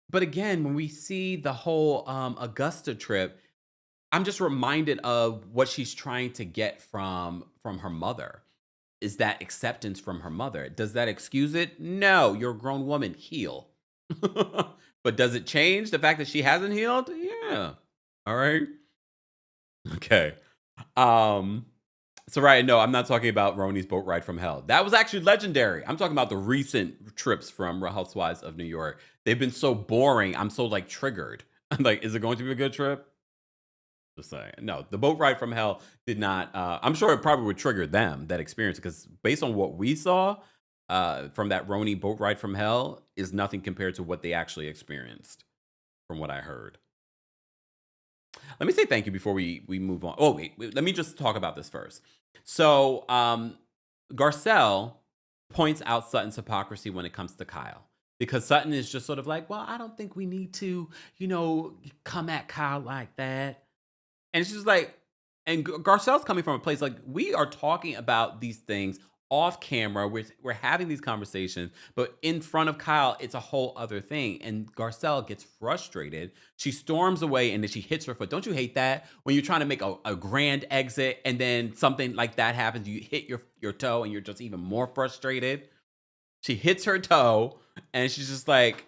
But again, when we see the whole Augusta trip, I'm just reminded of what she's trying to get from her mother. Is that acceptance from her mother? Does that excuse it? No, you're a grown woman. Heal. But does it change the fact that she hasn't healed? Yeah. All right. Okay. So right, no, I'm not talking about Roni's boat ride from hell. That was actually legendary. I'm talking about the recent trips from Real Housewives of New York. They've been so boring. I'm so like triggered. I'm like, is it going to be a good trip? Just saying. No, the boat ride from hell did not. I'm sure it probably would trigger them, that experience, because based on what we saw from that Roni boat ride from hell is nothing compared to what they actually experienced, from what I heard. Let me say thank you before we move on. Oh, wait, let me just talk about this first. So Garcelle points out Sutton's hypocrisy when it comes to Kyle. Because Sutton is just sort of like, well, I don't think we need to, come at Kyle like that. And she's like, and Garcelle's coming from a place like, we are talking about these things off camera. We're having these conversations, but in front of Kyle, it's a whole other thing. And Garcelle gets frustrated. She storms away and then she hits her foot. Don't you hate that? When you're trying to make a grand exit and then something like that happens, you hit your toe and you're just even more frustrated. She hits her toe and she's just like,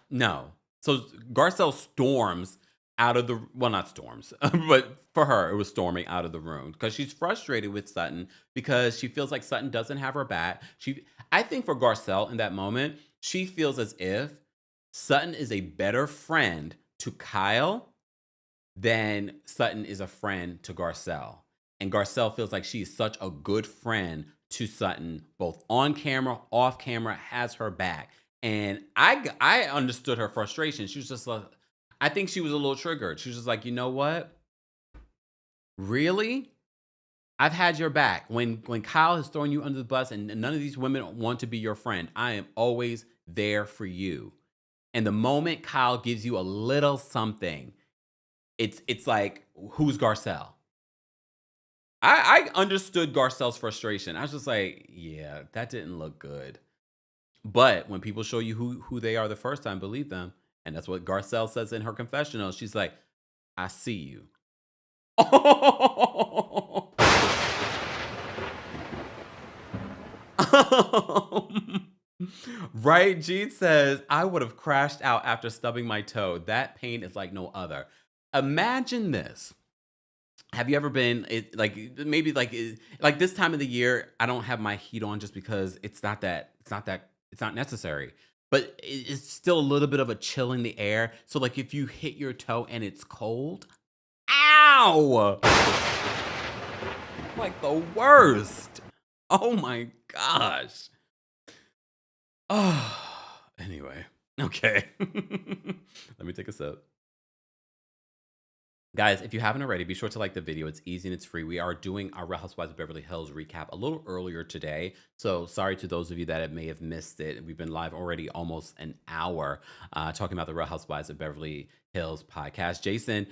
no. So Garcelle storms out of the, well, not storms, but for her, it was storming out of the room because she's frustrated with Sutton because she feels like Sutton doesn't have her back. I think for Garcelle in that moment, she feels as if Sutton is a better friend to Kyle then Sutton is a friend to Garcelle. And Garcelle feels like she's such a good friend to Sutton, both on camera, off camera, has her back. And I understood her frustration. She was just like, I think she was a little triggered. She was just like, you know what? Really? I've had your back. When Kyle has thrown you under the bus and none of these women want to be your friend, I am always there for you. And the moment Kyle gives you a little something, it's like, who's Garcelle? I understood Garcelle's frustration. I was just like, yeah, that didn't look good. But when people show you who they are the first time, believe them. And that's what Garcelle says in her confessional. She's like, I see you. Right, Jean says, I would have crashed out after stubbing my toe. That pain is like no other. Imagine this. Have you ever been maybe like this time of the year, I don't have my heat on just because it's not necessary. But it's still a little bit of a chill in the air. So like if you hit your toe and it's cold, ow! Like the worst. Oh my gosh. Oh, anyway. Okay. Let me take a sip. Guys, if you haven't already, be sure to like the video. It's easy and it's free. We are doing our Real Housewives of Beverly Hills recap a little earlier today. So sorry to those of you that may have missed it. We've been live already almost an hour talking about the Real Housewives of Beverly Hills podcast. Jason,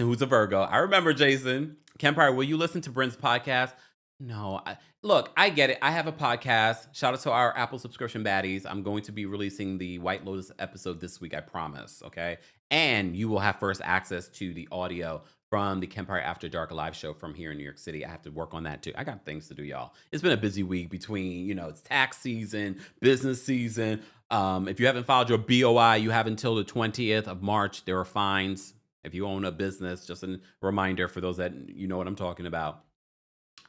who's a Virgo. I remember Jason. Kempire, will you listen to Bryn's podcast? No, look, I get it. I have a podcast. Shout out to our Apple subscription baddies. I'm going to be releasing the White Lotus episode this week, I promise, okay? And you will have first access to the audio from the Kempire After Dark live show from here in New York City. I have to work on that too. I got things to do, y'all. It's been a busy week between, it's tax season, business season. If you haven't filed your BOI, you have until the 20th of March. There are fines if you own a business. Just a reminder for those that you know what I'm talking about.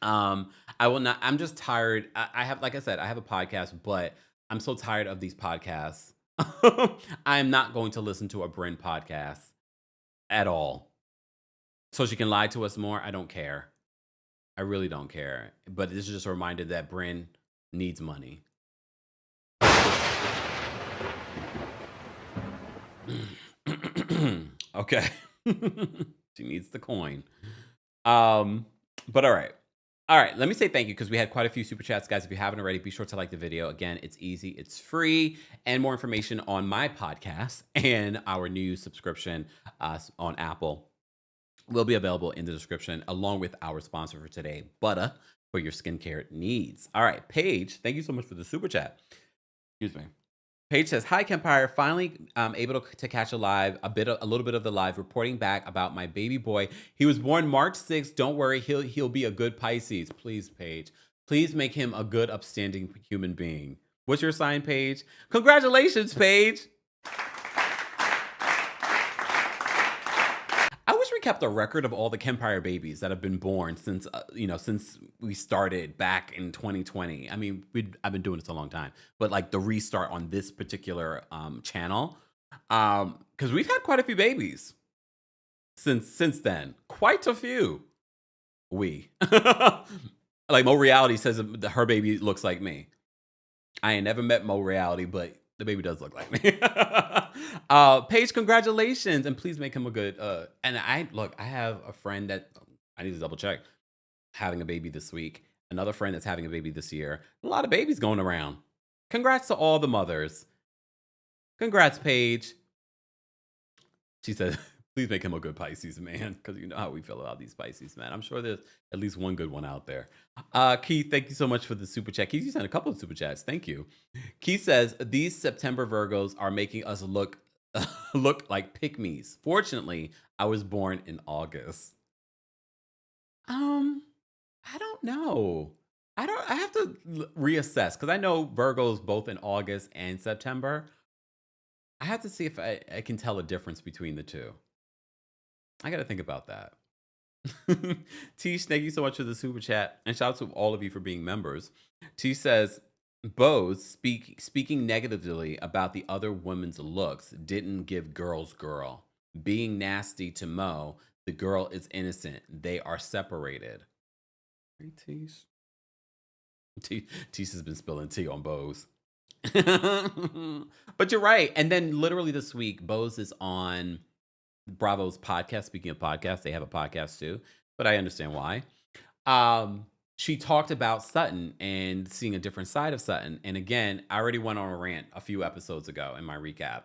I will not, I'm just tired. I have, like I said, I have a podcast, but I'm so tired of these podcasts. I am not going to listen to a Bryn podcast at all. So she can lie to us more. I don't care. I really don't care. But this is just a reminder that Bryn needs money. Okay. She needs the coin. But all right. All right, let me say thank you because we had quite a few super chats, guys. If you haven't already, be sure to like the video. Again, it's easy, it's free, and more information on my podcast and our new subscription on Apple will be available in the description, along with our sponsor for today, Butter, for your skincare needs. All right, Paige, thank you so much for the super chat. Excuse me. Paige says, hi, Kempire. Finally able to catch a little bit of the live, reporting back about my baby boy. He was born March 6th. Don't worry, he'll be a good Pisces. Please, Paige. Please make him a good, upstanding human being. What's your sign, Paige? Congratulations, Paige. I wish we kept a record of all the Kempire babies that have been born since since we started back in 2020. I mean, I've been doing this a long time, but like the restart on this particular channel, because we've had quite a few babies since then. Quite a few. Like Mo Reality says her baby looks like me. I ain't never met Mo Reality, but the baby does look like me. Paige, congratulations. And please make him a good, and I have a friend that I need to double check having a baby this week. Another friend that's having a baby this year. A lot of babies going around. Congrats to all the mothers. Congrats, Paige. She said, please make him a good Pisces, man. Because you know how we feel about these Pisces, man. I'm sure there's at least one good one out there. Keith, thank you so much for the super chat. Keith, you sent a couple of super chats. Thank you. Keith says, these September Virgos are making us look like pick-me's. Fortunately, I was born in August. I don't know. I have to reassess because I know Virgos both in August and September. I have to see if I can tell a difference between the two. I got to think about that. Tish, thank you so much for the super chat. And shout out to all of you for being members. Tish says, Bose speaking negatively about the other women's looks didn't give girls girl. being nasty to Mo. The girl is innocent. They are separated. Hey, Tease. Tease has been spilling tea on Bose. But you're right. And then literally this week, Bose is on Bravo's podcast. Speaking of podcasts, they have a podcast too, but I understand why. She talked about Sutton and seeing a different side of Sutton. And again, I already went on a rant a few episodes ago in my recap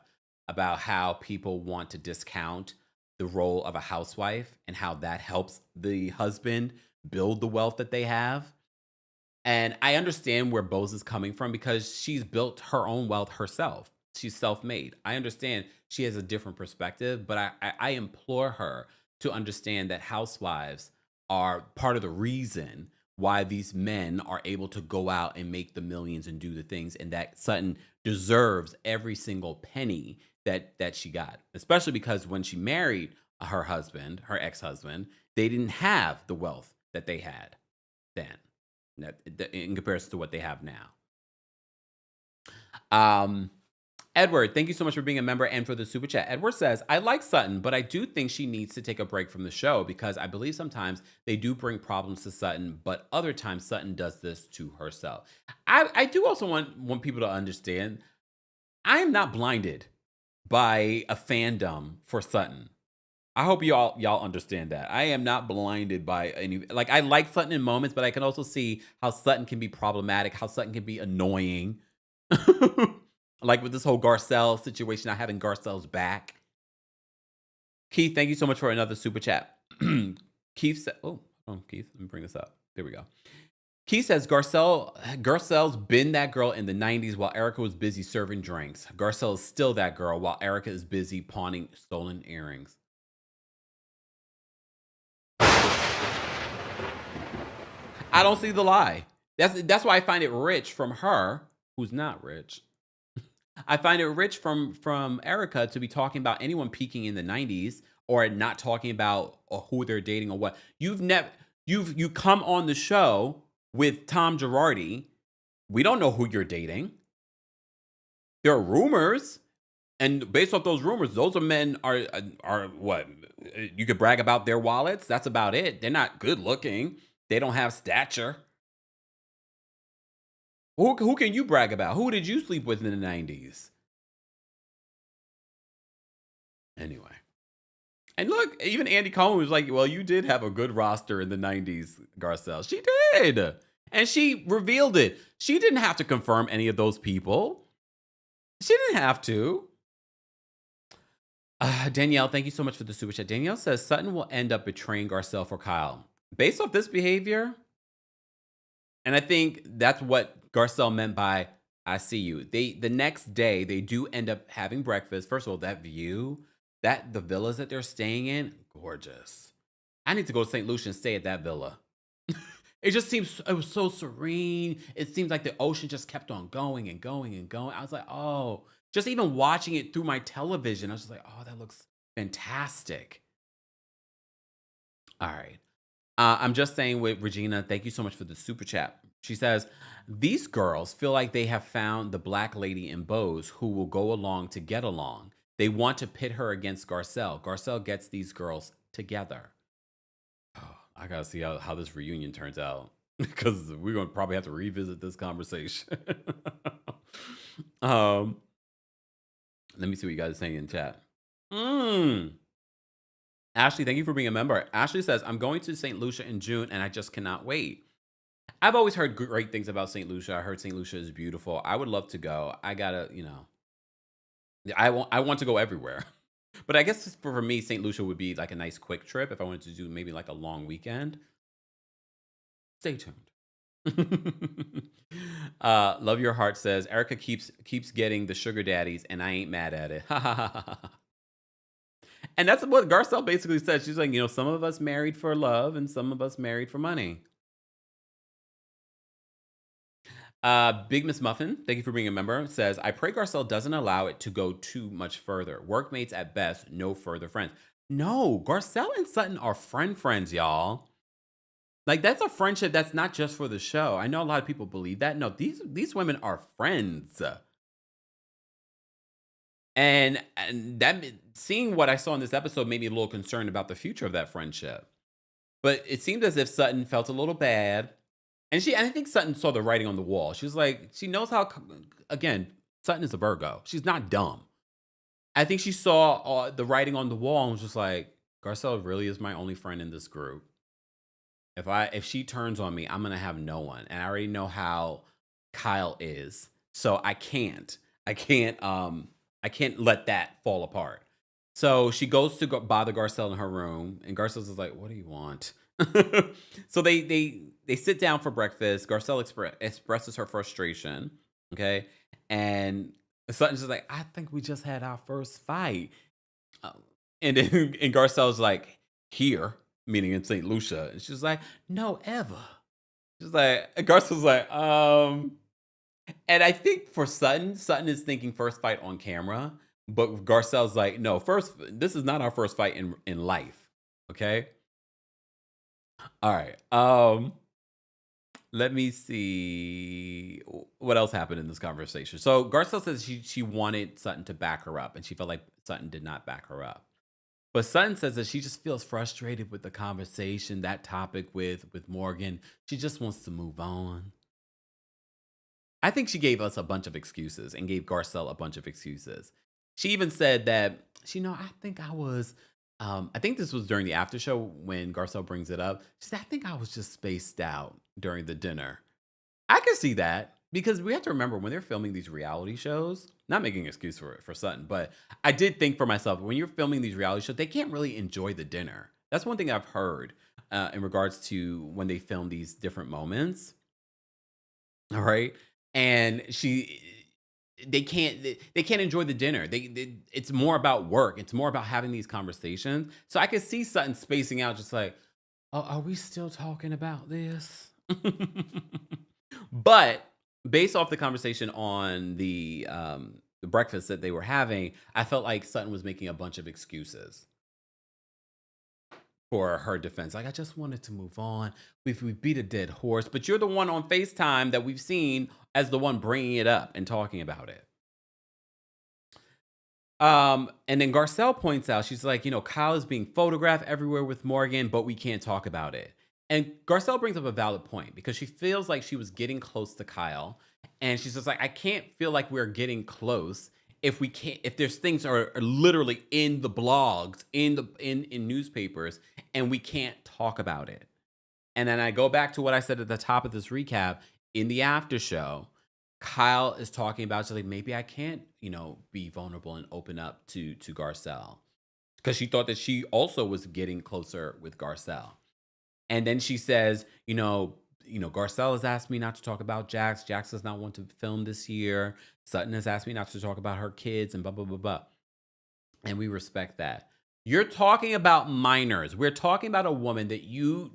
about how people want to discount the role of a housewife and how that helps the husband build the wealth that they have. And I understand where Bose is coming from because she's built her own wealth herself. She's self-made. I understand she has a different perspective, but I implore her to understand that housewives are part of the reason why these men are able to go out and make the millions and do the things, and that Sutton deserves every single penny that she got, especially because when she married her husband, her ex-husband, they didn't have the wealth that they had then in comparison to what they have now. Edward, thank you so much for being a member and for the super chat. Edward says, I like Sutton, but I do think she needs to take a break from the show because I believe sometimes they do bring problems to Sutton, but other times Sutton does this to herself. I do also want people to understand, I am not blinded by a fandom for Sutton. I hope y'all understand that. I am not blinded by any, like, I like Sutton in moments, but I can also see how Sutton can be problematic, how Sutton can be annoying. Like with this whole Garcelle situation, not having Garcelle's back. Keith, thank you so much for another super chat. Keith said, Keith, let me bring this up. There we go. Keith says, Garcelle's been that girl in the 90s while Erica was busy serving drinks. Garcelle is still that girl while Erica is busy pawning stolen earrings. I don't see the lie. That's why I find it rich from her, who's not rich. I find it rich from Erica to be talking about anyone peaking in the 90s or not talking about who they're dating or what. You come on the show with Tom Girardi. We don't know who you're dating. There are rumors, and based off those rumors, those men are what? You could brag about their wallets. That's about it. They're not good looking. They don't have stature. Who can you brag about? Who did you sleep with in the 90s? Anyway. And look, even Andy Cohen was like, well, you did have a good roster in the 90s, Garcelle. She did. And she revealed it. She didn't have to confirm any of those people. She didn't have to. Danielle, thank you so much for the super chat. Danielle says Sutton will end up betraying Garcelle for Kyle. Based off this behavior, and I think that's what Garcelle meant by I see you. The next day they do end up having breakfast. First of all, that view, the villas that they're staying in, gorgeous. I need to go to St. Lucia and stay at that villa. It was so serene. It seems like the ocean just kept on going and going and going. I was like, oh, just even watching it through my television, I was just like, oh, that looks fantastic. All right. I'm just saying with Regina, thank you so much for the super chat. She says, these girls feel like they have found the black lady in Bose who will go along to get along. They want to pit her against Garcelle. Garcelle gets these girls together. Oh, I got to see how this reunion turns out because we're going to probably have to revisit this conversation. Let me see what you guys are saying in chat. Ashley, thank you for being a member. Ashley says, I'm going to St. Lucia in June and I just cannot wait. I've always heard great things about St. Lucia. I heard St. Lucia is beautiful. I would love to go. I gotta, I want to go everywhere. But I guess for me, St. Lucia would be like a nice quick trip if I wanted to do maybe like a long weekend. Stay tuned. Love Your Heart says, Erica keeps getting the sugar daddies and I ain't mad at it. And that's what Garcelle basically said. She's like, some of us married for love and some of us married for money. Big Miss Muffin, thank you for being a member, says, I pray Garcelle doesn't allow it to go too much further. Workmates at best, no further friends. No, Garcelle and Sutton are friends, y'all. Like, that's a friendship that's not just for the show. I know a lot of people believe that. No, these women are friends. And seeing what I saw in this episode made me a little concerned about the future of that friendship. But it seemed as if Sutton felt a little bad. And I think Sutton saw the writing on the wall. She was like, she knows how, again, Sutton is a Virgo. She's not dumb. I think she saw the writing on the wall and was just like, Garcelle really is my only friend in this group. If she turns on me, I'm gonna have no one. And I already know how Kyle is. So I can't let that fall apart. So she goes to bother Garcelle in her room, and Garcelle's is like, "What do you want?" So they sit down for breakfast. Garcelle expresses her frustration, okay, and Sutton's just like, "I think we just had our first fight," and then and Garcelle's like, "Here," meaning in St. Lucia, and she's like, "No, ever." She's like, and Garcelle's like, and I think for Sutton is thinking first fight on camera, but Garcelle's like, no, this is not our first fight in life. Okay. All right. Let me see what else happened in this conversation. So Garcelle says she wanted Sutton to back her up, and she felt like Sutton did not back her up. But Sutton says that she just feels frustrated with the conversation, that topic with Morgan. She just wants to move on. I think she gave us a bunch of excuses and gave Garcelle a bunch of excuses. She even said that, I think I think this was during the after show when Garcelle brings it up. She said, I think I was just spaced out during the dinner. I can see that because we have to remember when they're filming these reality shows, not making an excuse for Sutton, but I did think for myself, when you're filming these reality shows, they can't really enjoy the dinner. That's one thing I've heard in regards to when they film these different moments. All right. And they can't enjoy the dinner. It's more about work. It's more about having these conversations. So I could see Sutton spacing out, just like, oh, are we still talking about this? But based off the conversation on the breakfast that they were having, I felt like Sutton was making a bunch of excuses for her defense. Like, I just wanted to move on. We beat a dead horse, but you're the one on FaceTime that we've seen as the one bringing it up and talking about it. And then Garcelle points out, she's like, Kyle is being photographed everywhere with Morgan, but we can't talk about it. And Garcelle brings up a valid point because she feels like she was getting close to Kyle. And she's just like, I can't feel like we're getting close if there's things are literally in the blogs, in newspapers, and we can't talk about it. And then I go back to what I said at the top of this recap. In the after show, Kyle is talking about, she's like, maybe I can't, be vulnerable and open up to Garcelle, because she thought that she also was getting closer with Garcelle. And then she says, Garcelle has asked me not to talk about Jax. Jax does not want to film this year. Sutton has asked me not to talk about her kids and blah, blah, blah, blah. And we respect that. You're talking about minors. We're talking about a woman that you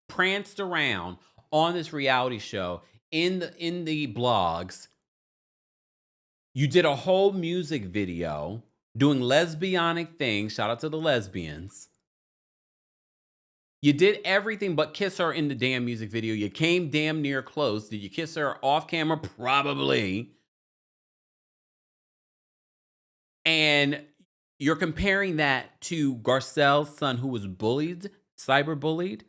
pranced around on this reality show in the blogs. You did a whole music video doing lesbianic things. Shout out to the lesbians. You did everything but kiss her in the damn music video. You came damn near close. Did you kiss her off camera? Probably. And you're comparing that to Garcelle's son, who was bullied, cyberbullied,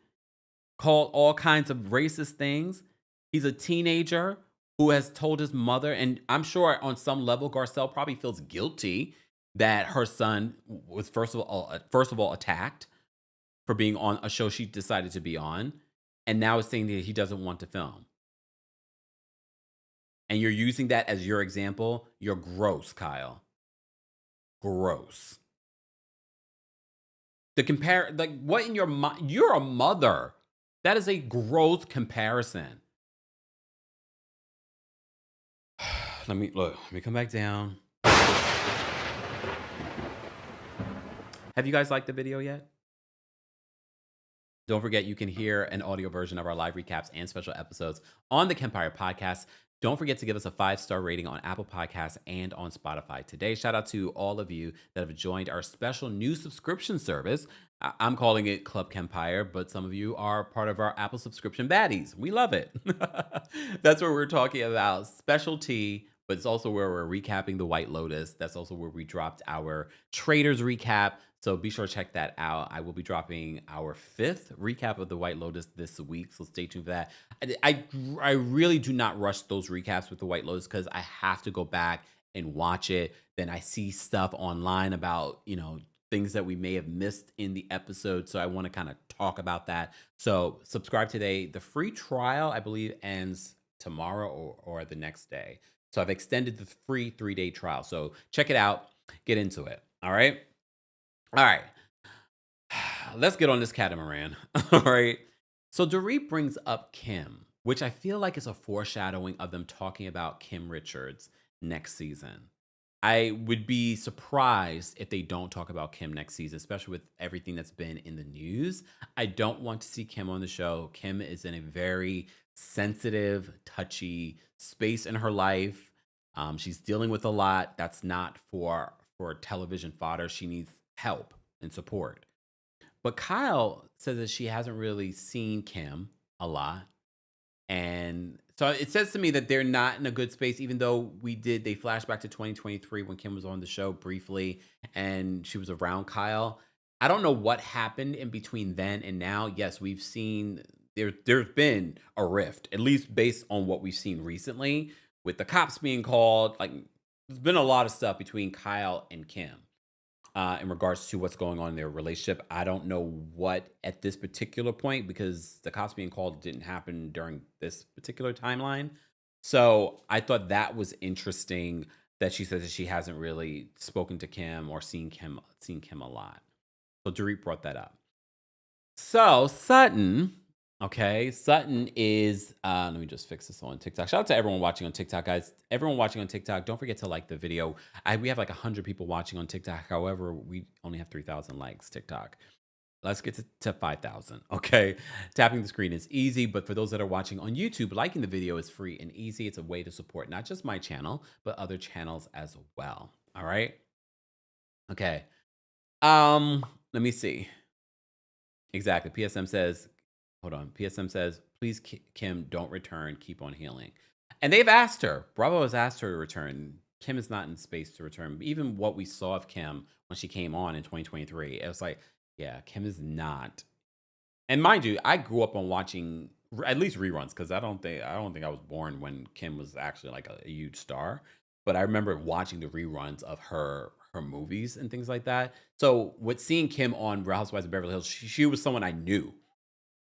called all kinds of racist things. He's a teenager who has told his mother, and I'm sure on some level, Garcelle probably feels guilty that her son was first of all attacked for being on a show she decided to be on, and now is saying that he doesn't want to film. And you're using that as your example. You're gross, Kyle. Gross. What in your mind? You're a mother. That is a gross comparison. Let me come back down. Have you guys liked the video yet? Don't forget, you can hear an audio version of our live recaps and special episodes on the Kempire podcast. Don't forget to give us a 5-star rating on Apple Podcasts and on Spotify today. Shout out to all of you that have joined our special new subscription service. I'm calling it Club Kempire, but some of you are part of our Apple subscription baddies. We love it. That's where we're talking about specialty but it's also where we're recapping the White Lotus. That's also where we dropped our Traders recap. So be sure to check that out. I will be dropping our 5th recap of the White Lotus this week. So stay tuned for that. I really do not rush those recaps with the White Lotus because I have to go back and watch it. Then I see stuff online about, things that we may have missed in the episode. So I want to kind of talk about that. So subscribe today. The free trial, I believe, ends tomorrow or the next day. So I've extended the free 3-day trial. So check it out. Get into it. All right. All right. Let's get on this catamaran. All right. So Dorit brings up Kim, which I feel like is a foreshadowing of them talking about Kim Richards next season. I would be surprised if they don't talk about Kim next season, especially with everything that's been in the news. I don't want to see Kim on the show. Kim is in a very sensitive, touchy space in her life. She's dealing with a lot that's not for television fodder. She needs help and support. But Kyle says that she hasn't really seen Kim a lot. And so it says to me that they're not in a good space, even though they flashed back to 2023 when Kim was on the show briefly and she was around Kyle. I don't know what happened in between then and now. Yes, we've seen there's been a rift, at least based on what we've seen recently with the cops being called. Like, there's been a lot of stuff between Kyle and Kim. In regards to what's going on in their relationship. I don't know what at this particular point, because the cops being called didn't happen during this particular timeline. So I thought that was interesting that she says that she hasn't really spoken to Kim or seen Kim a lot. So Dorit brought that up. So Sutton is, let me just fix this on TikTok. Shout out to everyone watching on TikTok, guys. Everyone watching on TikTok, don't forget to like the video. We have like 100 people watching on TikTok. However, we only have 3,000 likes TikTok. Let's get to 5,000, okay? Tapping the screen is easy, but for those that are watching on YouTube, liking the video is free and easy. It's a way to support not just my channel, but other channels as well, all right? Okay, let me see. Exactly, PSM says, hold on. PSM says, please, Kim, don't return. Keep on healing. And they've asked her. Bravo has asked her to return. Kim is not in space to return. Even what we saw of Kim when she came on in 2023, it was like, yeah, Kim is not. And mind you, I grew up on watching at least reruns because I don't think I was born when Kim was actually like a huge star. But I remember watching the reruns of her movies and things like that. So with seeing Kim on Real Housewives of Beverly Hills, she was someone I knew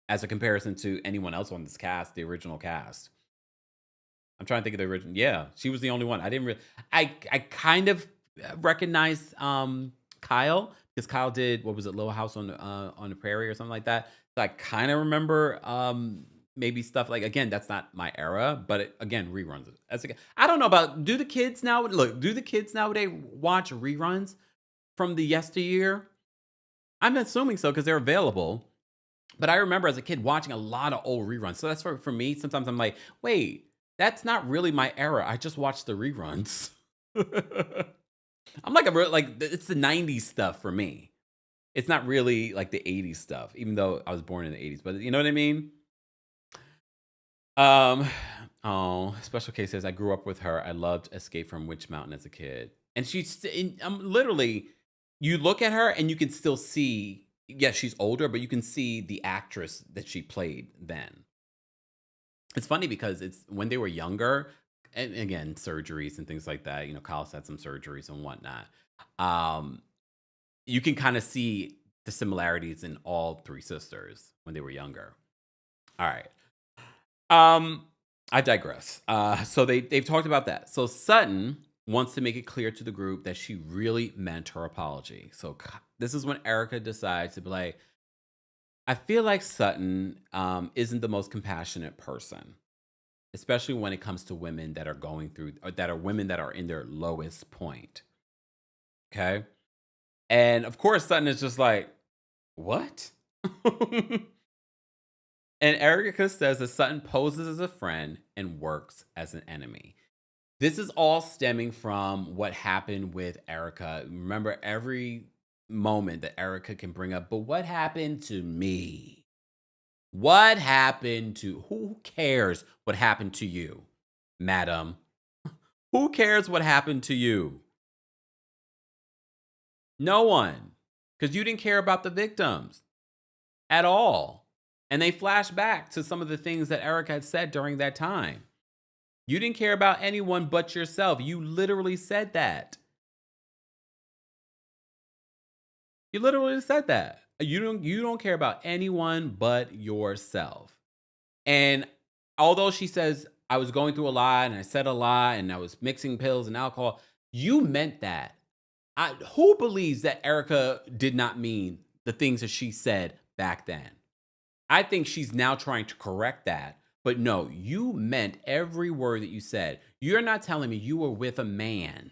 as a comparison to anyone else on this cast, the original cast. I'm trying to think of the original. Yeah, she was the only one. I didn't really. I kind of recognized Kyle because Kyle did, what was it, Little House on the Prairie or something like that. So I kind of remember maybe stuff like, again, that's not my era, but again, reruns. I don't know about, do the kids nowadays watch reruns from the yesteryear? I'm assuming so because they're available. But I remember as a kid watching a lot of old reruns. So that's for me. Sometimes I'm like, wait, that's not really my era. I just watched the reruns. I'm like it's the 90s stuff for me. It's not really like the 80s stuff, even though I was born in the 80s. But you know what I mean? Special Case says, I grew up with her. I loved Escape from Witch Mountain as a kid. And she's literally, you look at her and you can still see, yes, she's older, but you can see the actress that she played then. It's funny because it's when they were younger, and again, surgeries and things like that. Kyle's had some surgeries and whatnot. You can kind of see the similarities in all three sisters when they were younger. All right. I digress. So they've talked about that. So Sutton wants to make it clear to the group that she really meant her apology. So this is when Erica decides to be like, I feel like Sutton isn't the most compassionate person, especially when it comes to women that are going through, or that are women that are in their lowest point. Okay. And of course, Sutton is just like, what? And Erica says that Sutton poses as a friend and works as an enemy. This is all stemming from what happened with Erica. Remember, every moment that Erica can bring up, but what happened to me? What happened to, who cares what happened to you, madam? Who cares what happened to you? No one. Because you didn't care about the victims at all. And they flash back to some of the things that Erica had said during that time. You didn't care about anyone but yourself. You literally said that. You literally said that. You don't care about anyone but yourself. And although she says, I was going through a lot and I said a lot and I was mixing pills and alcohol, you meant that. Who believes that Erica did not mean the things that she said back then? I think she's now trying to correct that. But no, you meant every word that you said. You're not telling me you were with a man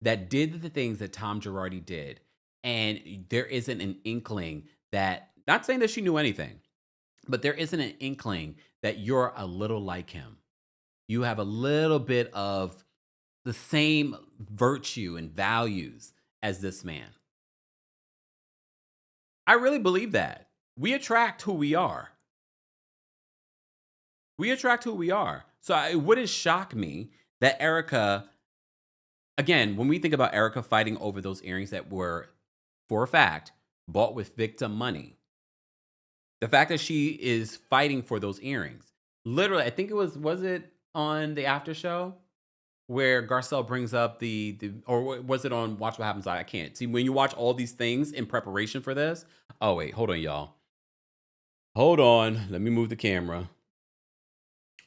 that did the things that Tom Girardi did. And there isn't an inkling that, not saying that she knew anything, but there isn't an inkling that you're a little like him. You have a little bit of the same virtue and values as this man. I really believe that. We attract who we are. We attract who we are. So it wouldn't shock me that Erica, again, when we think about Erica fighting over those earrings that were, for a fact, bought with victim money, the fact that she is fighting for those earrings, literally, I think it was it on the after show where Garcelle brings up or was it on Watch What Happens Live? I can't see. When you watch all these things in preparation for this, oh wait, hold on, y'all. Hold on, let me move the camera.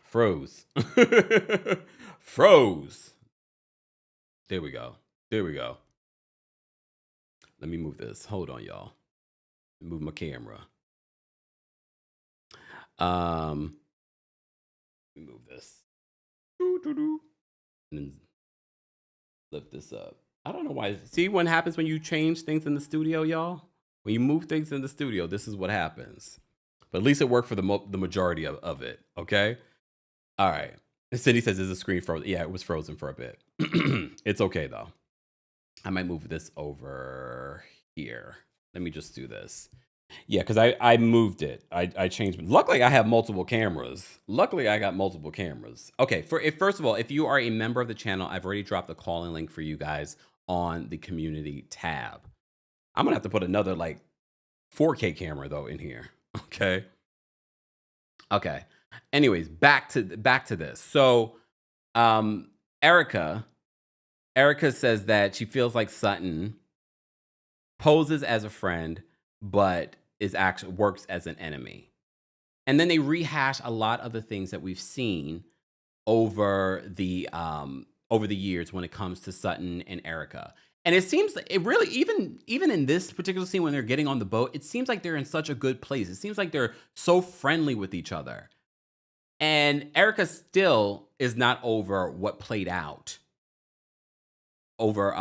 Froze. Froze. There we go. There we go. Let me move this. Hold on, y'all. Move my camera. Let me move this. And then lift this up. I don't know why. See what happens when you change things in the studio, y'all? When you move things in the studio, this is what happens. But at least it worked for the majority of it, okay? All right. Cindy says, is the screen frozen? Yeah, it was frozen for a bit. It's okay, though. I might move this over here. Let me just do this. Yeah, because I moved it. I changed it. Luckily, I have multiple cameras. Luckily, I got multiple cameras. Okay, first of all, if you are a member of the channel, I've already dropped the calling link for you guys on the community tab. I'm going to have to put another, 4K camera, though, in here. Okay. Okay. Anyways, back to this. So, Erica says that she feels like Sutton poses as a friend, but works as an enemy. And then they rehash a lot of the things that we've seen over the years when it comes to Sutton and Erica. And it seems like it really, even in this particular scene when they're getting on the boat, it seems like they're in such a good place. It seems like they're so friendly with each other. And Erica still is not over what played out over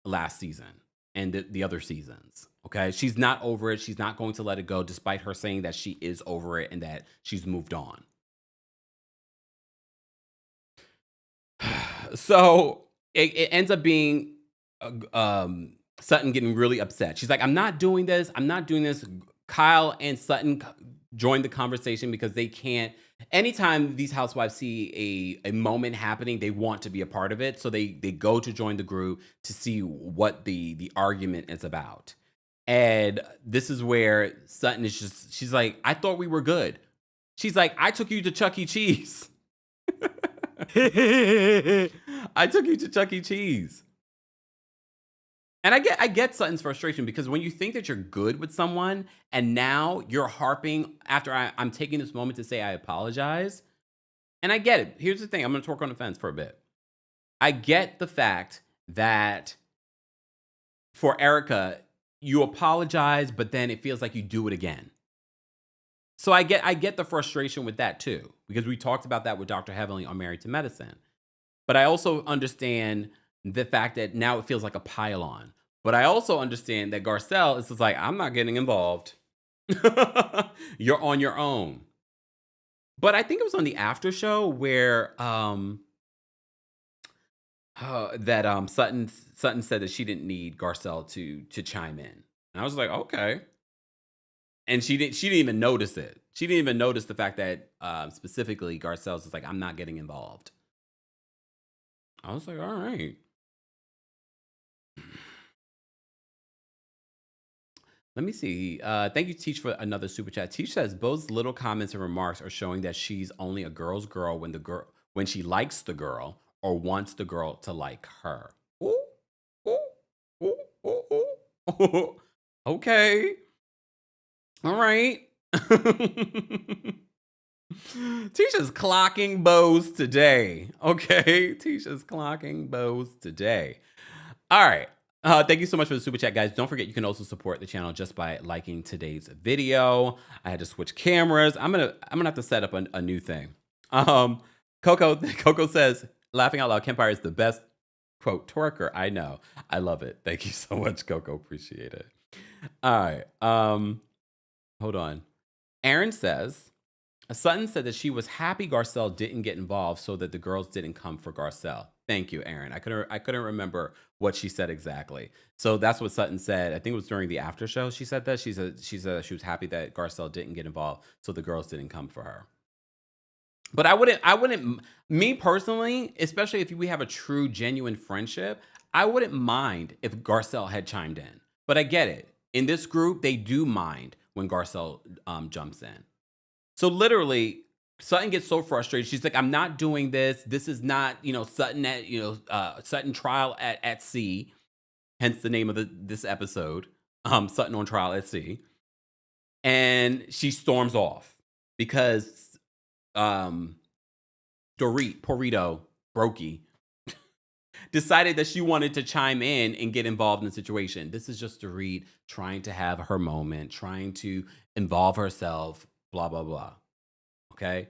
last season and the other seasons. Okay, she's not over it. She's not going to let it go, despite her saying that she is over it and that she's moved on. So it ends up being Sutton getting really upset. She's like, I'm not doing this. I'm not doing this. Kyle and Sutton joined the conversation because they can't. Anytime these housewives see a moment happening, they want to be a part of it. So they go to join the group to see what the argument is about. And this is where Sutton is she's like, I thought we were good. She's like, I took you to Chuck E. Cheese. I took you to Chuck E. Cheese. And I get Sutton's frustration because when you think that you're good with someone and now you're harping after I'm taking this moment to say I apologize. And I get it. Here's the thing. I'm going to twerk on the fence for a bit. I get the fact that for Erica, you apologize, but then it feels like you do it again. So I get the frustration with that too, because we talked about that with Dr. Heavenly on Married to Medicine. But I also understand the fact that now it feels like a pile-on. But I also understand that Garcelle is just like, I'm not getting involved. You're on your own. But I think it was on the after show where Sutton said that she didn't need Garcelle to chime in. And I was like, okay. And she didn't even notice it. She didn't even notice the fact that specifically Garcelle's is like, I'm not getting involved. I was like, all right. Let me see. Thank you, Teach, for another super chat. Teach says Bo's little comments and remarks are showing that she's only a girl's girl when she likes the girl or wants the girl to like her. Ooh, ooh, ooh, ooh, ooh. Okay. All right. Tisha's clocking bows today. Okay. Tisha's clocking bows today. All right. Thank you so much for the super chat, guys. Don't forget you can also support the channel just by liking today's video. I had to switch cameras. I'm gonna have to set up a new thing. Coco says, laughing out loud, Kempire is the best quote twerker. I know. I love it. Thank you so much, Coco. Appreciate it. All right. Hold on. Aaron says, Sutton said that she was happy Garcelle didn't get involved so that the girls didn't come for Garcelle. Thank you, Aaron. I couldn't remember what she said exactly. So that's what Sutton said. I think it was during the after show. She said that she said she was happy that Garcelle didn't get involved, so the girls didn't come for her. But I wouldn't, me personally, especially if we have a true, genuine friendship, I wouldn't mind if Garcelle had chimed in. But I get it. In this group, they do mind when Garcelle jumps in. So literally, Sutton gets so frustrated. She's like, I'm not doing this. This is not, Sutton at, Sutton trial at sea. Hence the name of this episode, Sutton on trial at sea. And she storms off because Brokey, decided that she wanted to chime in and get involved in the situation. This is just Dorit trying to have her moment, trying to involve herself, blah, blah, blah. Okay.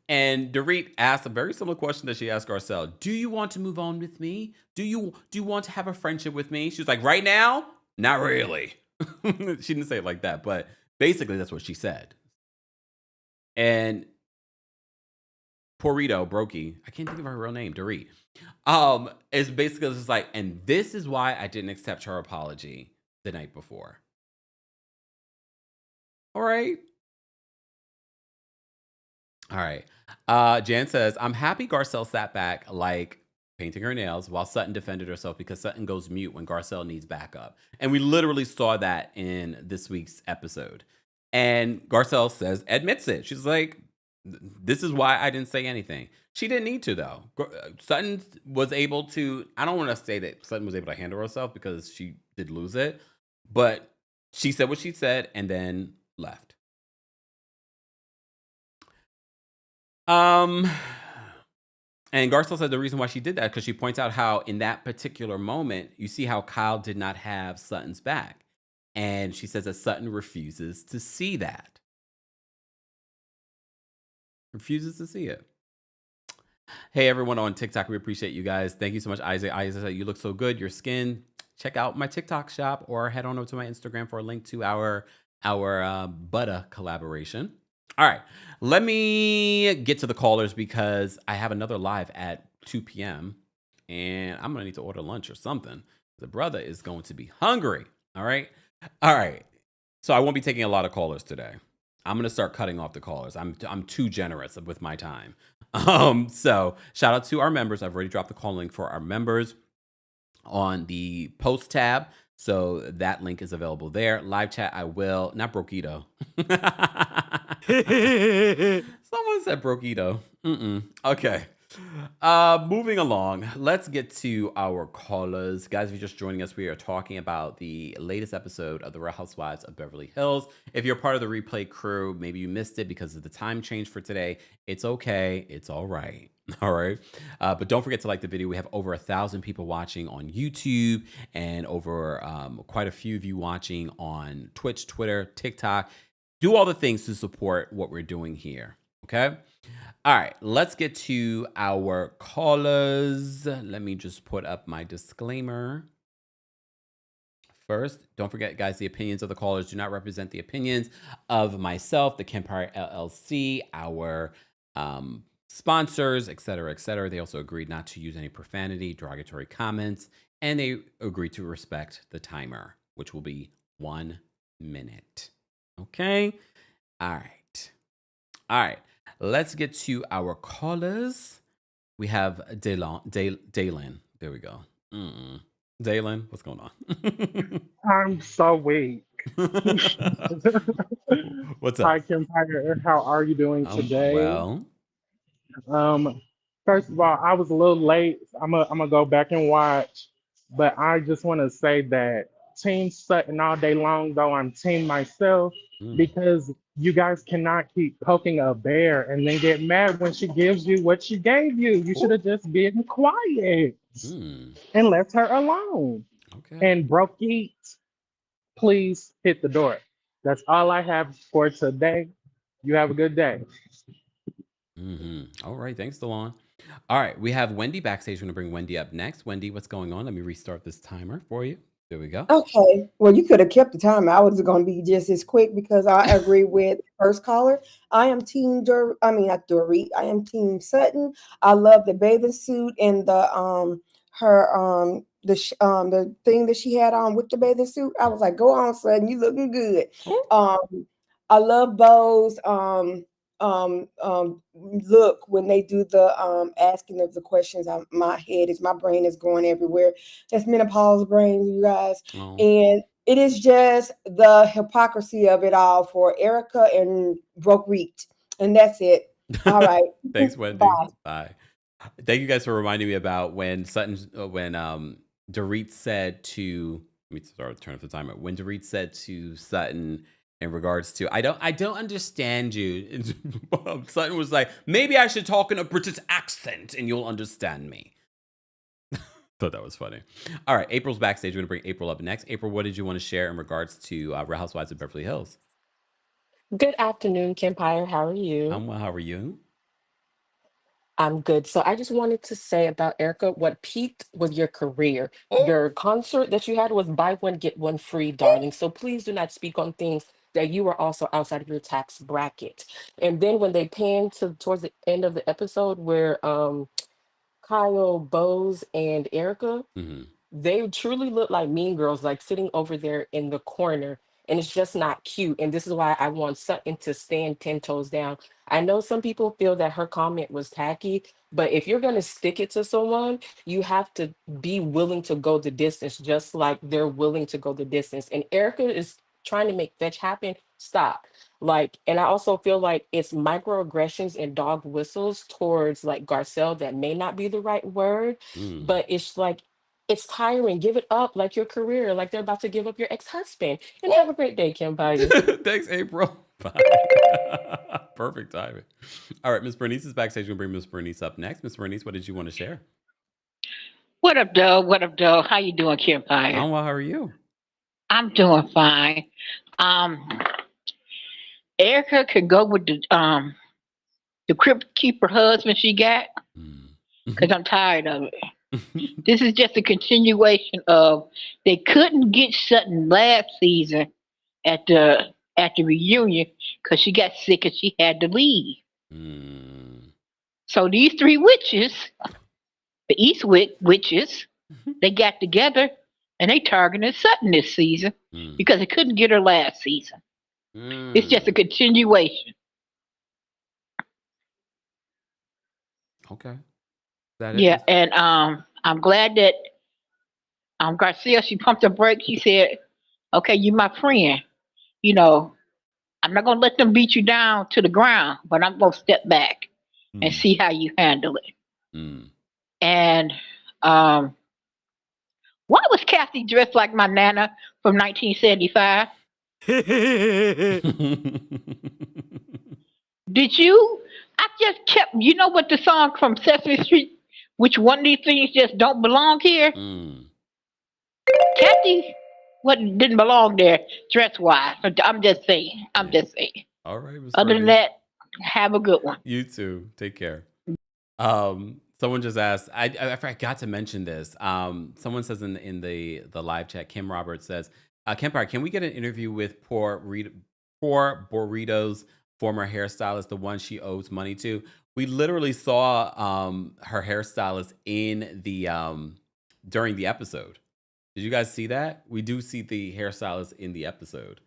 And Dorit asked a very similar question that she asked Garcelle. Do you want to move on with me? Do you want to have a friendship with me? She was like, right now? Not really. She didn't say it like that, but basically that's what she said. And Brokey, I can't think of her real name, Dorit, is basically just like, and this is why I didn't accept her apology the night before. All right. All right. Jan says, I'm happy Garcelle sat back like painting her nails while Sutton defended herself because Sutton goes mute when Garcelle needs backup. And we literally saw that in this week's episode. And Garcelle admits it. She's like, this is why I didn't say anything. She didn't need to, though. Sutton was able to, I don't want to say that Sutton was able to handle herself because she did lose it, but she said what she said and then left. And Garcelle said the reason why she did that because she points out how in that particular moment, you see how Kyle did not have Sutton's back. And she says that Sutton refuses to see that. Refuses to see it. Hey, everyone on TikTok. We appreciate you guys. Thank you so much, Isaac. Isaac, you look so good. Your skin. Check out my TikTok shop or head on over to my Instagram for a link to our Butter collaboration. All right, let me get to the callers because I have another live at 2 p.m. and I'm gonna need to order lunch or something. The brother is going to be hungry. All right. So I won't be taking a lot of callers today. I'm gonna start cutting off the callers. I'm too generous with my time. So shout out to our members. I've already dropped the call link for our members on the post tab. So that link is available there. Live chat, I will. Not Brokito. Someone said Brokito. Okay. Moving along. Let's get to our callers. Guys, if you're just joining us, we are talking about the latest episode of The Real Housewives of Beverly Hills. If you're part of the replay crew, maybe you missed it because of the time change for today. It's okay. It's all right. All right. But don't forget to like the video. We have over 1,000 people watching on YouTube and over quite a few of you watching on Twitch, Twitter, TikTok. Do all the things to support what we're doing here. Okay. All right. Let's get to our callers. Let me just put up my disclaimer. First, don't forget, guys, the opinions of the callers do not represent the opinions of myself, the Kempire LLC, our sponsors, et cetera, et cetera. They also agreed not to use any profanity, derogatory comments, and they agreed to respect the timer, which will be 1 minute. Okay. All right. Let's get to our callers. We have Dalen. There we go. Dalen, what's going on? I'm so weak. What's up? Hi, Kempire. How are you doing today? Well. Um, First of all, I was a little late. I'm gonna go back and watch, but I just want to say that Team Sutton all day long, though I'm Team myself, Mm, because you guys cannot keep poking a bear and then get mad when she gives you what she gave you. You should ooh, have just been quiet mm, and left her alone. okay. And Brokey, please hit the door. That's all I have for today. You have a good day. All right. Thanks, Delon. All right. We have Wendy backstage. We're going to bring Wendy up next. Wendy, what's going on? Let me restart this timer for you. There we go. Okay. Well, you could have kept the time. I was going to be just as quick because I agree with the first caller. I am team I mean not Dory. I am team Sutton. I love the bathing suit and the thing that she had on with the bathing suit. I was like, "Go on, Sutton. You looking good." Oh. I love Bo's look when they do the asking of the questions. My brain is going everywhere. That's menopause brain, you guys. Oh. And it is just the hypocrisy of it all for Erica and Broke Reeked. And that's it. All right. Thanks, Wendy. Bye. Bye. Thank you guys for reminding me about when Dorit said to let me start turn off the timer. When Dorit said to Sutton in regards to I don't understand you. Sutton was like, maybe I should talk in a British accent and you'll understand me. Thought that was funny. All right, April's backstage. We're gonna bring April up next. April, what did you want to share in regards to Real Housewives of Beverly Hills? Good afternoon, Kempire. How are you? I'm well. How are you? I'm good. So I just wanted to say about Erica, what peaked was your career. Oh, Your concert that you had was buy one, get one free, darling. So please do not speak on things that you were also outside of your tax bracket. And then when they panned to towards the end of the episode where Kyle, Bose, and Erica, mm-hmm. they truly look like mean girls, like sitting over there in the corner. And it's just not cute. And this is why I want Sutton to stand 10 toes down. I know some people feel that her comment was tacky, but if you're going to stick it to someone, you have to be willing to go the distance, just like they're willing to go the distance. And Erica is trying to make fetch happen. Stop. Like, and I also feel like it's microaggressions and dog whistles towards like Garcelle that may not be the right word, Mm. but it's like it's tiring. Give it up like your career, like they're about to give up your ex-husband. And have a great day, Kim Biden. Thanks, April. Bye. Perfect timing. All right, Miss Bernice is backstage. We'll bring Miss Bernice up next. Miss Bernice, what did you want to share? What up, Doe? What up, Doe? How you doing, Kempire? Well, how are you? I'm doing fine. Um, Erica could go with the crypt keeper husband she got, Mm. because I'm tired of it. This is just a continuation of they couldn't get Sutton last season at the reunion because she got sick and she had to leave. Mm. So these three witches, the Eastwick witches, they got together and they targeted Sutton this season Mm. because they couldn't get her last season. It's just a Mm. continuation. Okay, that Yeah, is. and I'm glad that Garcia, she pumped her brakes. She said, "Okay, you my friend. You know, I'm not gonna let them beat you down to the ground, but I'm gonna step back and Mm. see how you handle it." Mm. And um, why was Kathy dressed like my nana from 1975? Did you? I just kept. You know what the song from Sesame Street? Which one of these things just don't belong here? Mm. Kathy, what didn't belong there dress wise. I'm just saying. I'm Yeah. just saying. All right, Miss Other than Bernice. that, have a good one. You too. Take care. Someone just asked. I forgot to mention this. Someone says in the live chat. Kim Roberts says, "Kempire, can we get an interview with poor Burrito's former hairstylist, the one she owes money to?" We literally saw her hairstylist in the during the episode. Did you guys see that? We do see the hairstylist in the episode.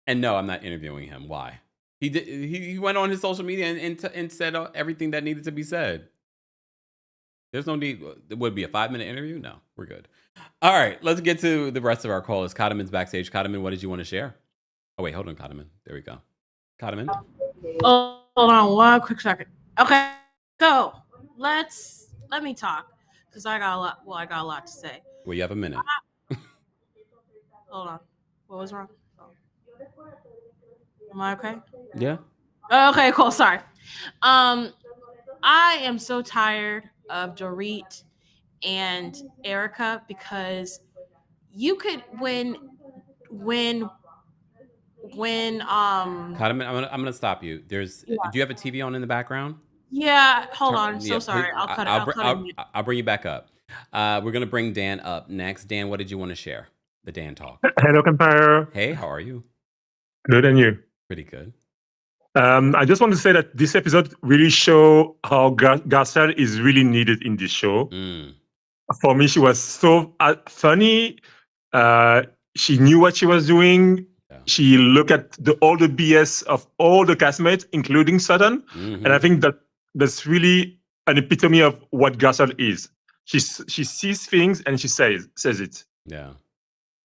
And no, I'm not interviewing him. Why? He did. He went on his social media and said everything that needed to be said. There's no need. It would be a 5-minute interview. No, we're good. All right, let's get to the rest of our callers. Cottoman's backstage. Cottoman, what did you want to share? Oh wait, hold on, Cottoman. There we go. Cottoman. Oh, hold on one quick second. Okay, so let me talk because I got a lot. Well, I got a lot to say. Well, you have a minute. Hold on. What was wrong? Oh. Am I okay? Yeah. Okay, cool. Sorry. I am so tired of Dorit and Erica because you could when Cottoman, I'm gonna stop you. There's. Yeah. Do you have a TV on in the background? Yeah, hold on. So Yeah, sorry. please, I'll cut it. I'll bring you back up. We're gonna bring Dan up next. Dan, what did you want to share? The Dan talk. Hello, Kempire. Hey, how are you? Good, and you? Pretty good. I just want to say that this episode really show how Garcelle is really needed in this show. For me, she was so funny. She knew what she was doing. Yeah. She looked at all the BS of all the castmates, including Sutton. And I think that's really an epitome of what Garcelle is. She sees things and she says it. Yeah.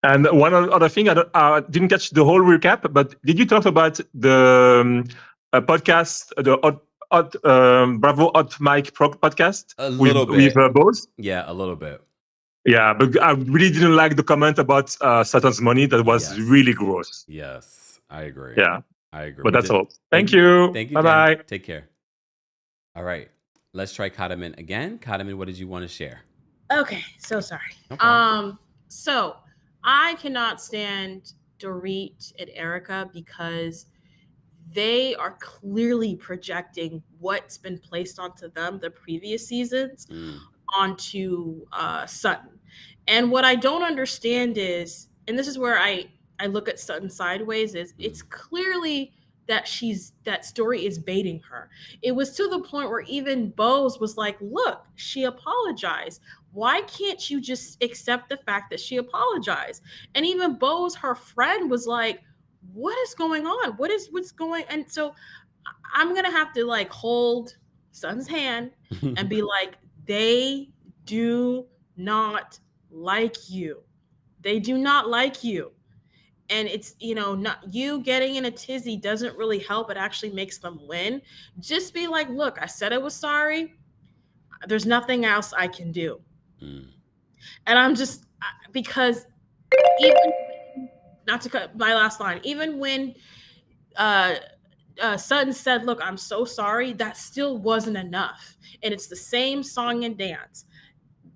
And one other thing, I didn't catch the whole recap, but did you talk about the podcast, the Bravo Hot Mic podcast A little with bit. Bose? Yeah, a little bit. Yeah, but I really didn't like the comment about Sutton's money. That was really gross. Yes, I agree. Yeah, I agree. but that's all. Thank you. Thank you. Bye-bye. Dan. Take care. All right, let's try Cottoman again. Cottoman, what did you want to share? Okay, so sorry. Okay. So I cannot stand Dorit and Erica because they are clearly projecting what's been placed onto them the previous seasons onto Sutton. And what I don't understand is, and this is where I look at Sutton sideways, is it's clearly that that story is baiting her. It was to the point where even Bose was like, look, she apologized. Why can't you just accept the fact that she apologized? And even Bose, her friend, was like, what is going on? What's going? And so I'm gonna have to like hold Sutton's hand and be like, they do not like you. They do not like you. And it's, not you getting in a tizzy doesn't really help. It actually makes them win. Just be like, look, I said I was sorry. There's nothing else I can do. And I'm just, because even, not to cut my last line, even when Sutton said, look, I'm so sorry, that still wasn't enough. And it's the same song and dance.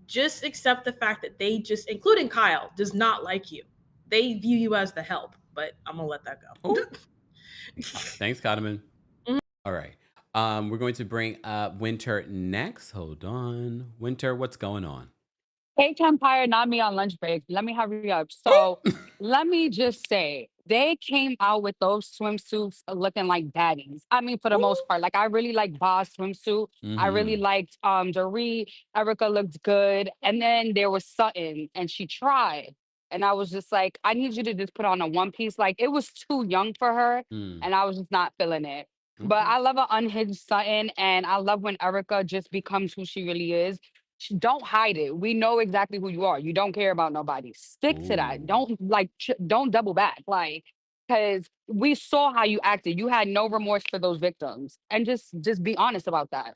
Just accept the fact that they just, including Kyle, does not like you. They view you as the help, but I'm gonna let that go. Thanks, Cottoman. All right. We're going to bring up Winter next. Hold on. Winter, what's going on? Hey, Kempire, not me on lunch break. Let me hurry up. So let me just say, they came out with those swimsuits looking like baddies. I mean, for the most part, like I really like Boss swimsuit. I really liked Dorit. Erica looked good. And then there was Sutton and she tried. And I was just like, I need you to just put on a one piece. Like it was too young for her. And I was just not feeling it. But I love an unhinged Sutton. And I love when Erica just becomes who she really is. Don't hide it. We know exactly who you are. You don't care about nobody. Stick to that. Don't don't double back. Like, because we saw how you acted. You had no remorse for those victims, and just be honest about that.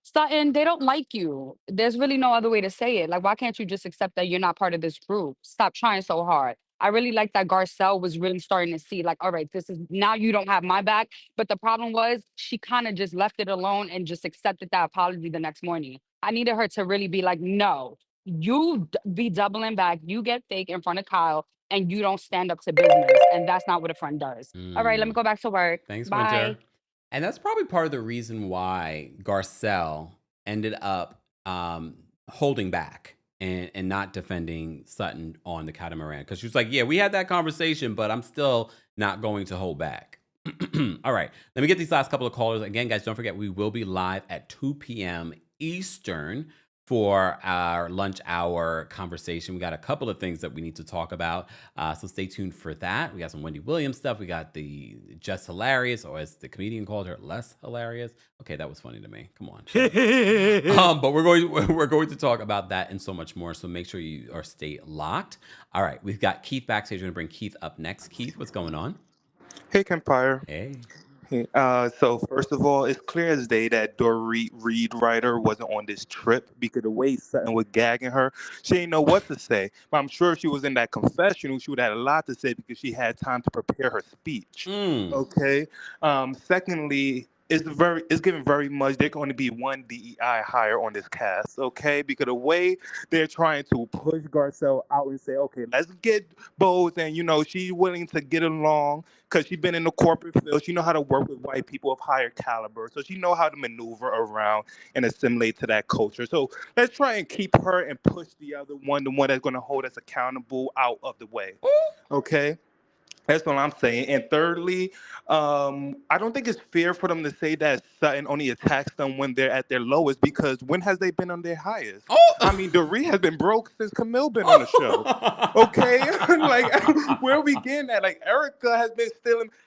Sutton, they don't like you. There's really no other way to say it. Like, why can't you just accept that you're not part of this group? Stop trying so hard. I really like that Garcelle was really starting to see, like, all right, this is now you don't have my back. But the problem was she kind of just left it alone and just accepted that apology the next morning. I needed her to really be like, no, you be doubling back. You get fake in front of Kyle and you don't stand up to business. And that's not what a friend does. All right, let me go back to work. Thanks, Bye. Winter. And that's probably part of the reason why Garcelle ended up holding back and not defending Sutton on the catamaran. Because she was like, yeah, we had that conversation, but I'm still not going to hold back. All right, let me get these last couple of callers. Again, guys, don't forget, we will be live at 2 p.m. Eastern for our lunch hour conversation. We got a couple of things that we need to talk about. So stay tuned for that. We got some Wendy Williams stuff. We got the Just Hilarious, or as the comedian called her, Less Hilarious. Okay, that was funny to me. Come on. But we're going to talk about that and so much more. So make sure you are stay locked. All right, we've got Keith backstage. We're going to bring Keith up next. Keith, what's going on? Hey, Kempire. Hey. So first of all, it's clear as day that Dorit Reed Ryder wasn't on this trip because the way Sutton was gagging her, she didn't know what to say. But I'm sure if she was in that confessional, she would have had a lot to say because she had time to prepare her speech. Okay. Secondly, it's given very much. There's going to be one DEI hire on this cast, okay? Because the way they're trying to push Garcelle out and say, okay, let's get Bose, and she's willing to get along because she's been in the corporate field. She know how to work with white people of higher caliber, so she know how to maneuver around and assimilate to that culture. So let's try and keep her and push the other one, the one that's going to hold us accountable, out of the way, okay? That's what I'm saying. And thirdly, I don't think it's fair for them to say that Sutton only attacks them when they're at their lowest, because when has they been on their highest? I mean, Dorit has been broke since Camille been on the show. Okay? Like, where are we getting at? Like, Erica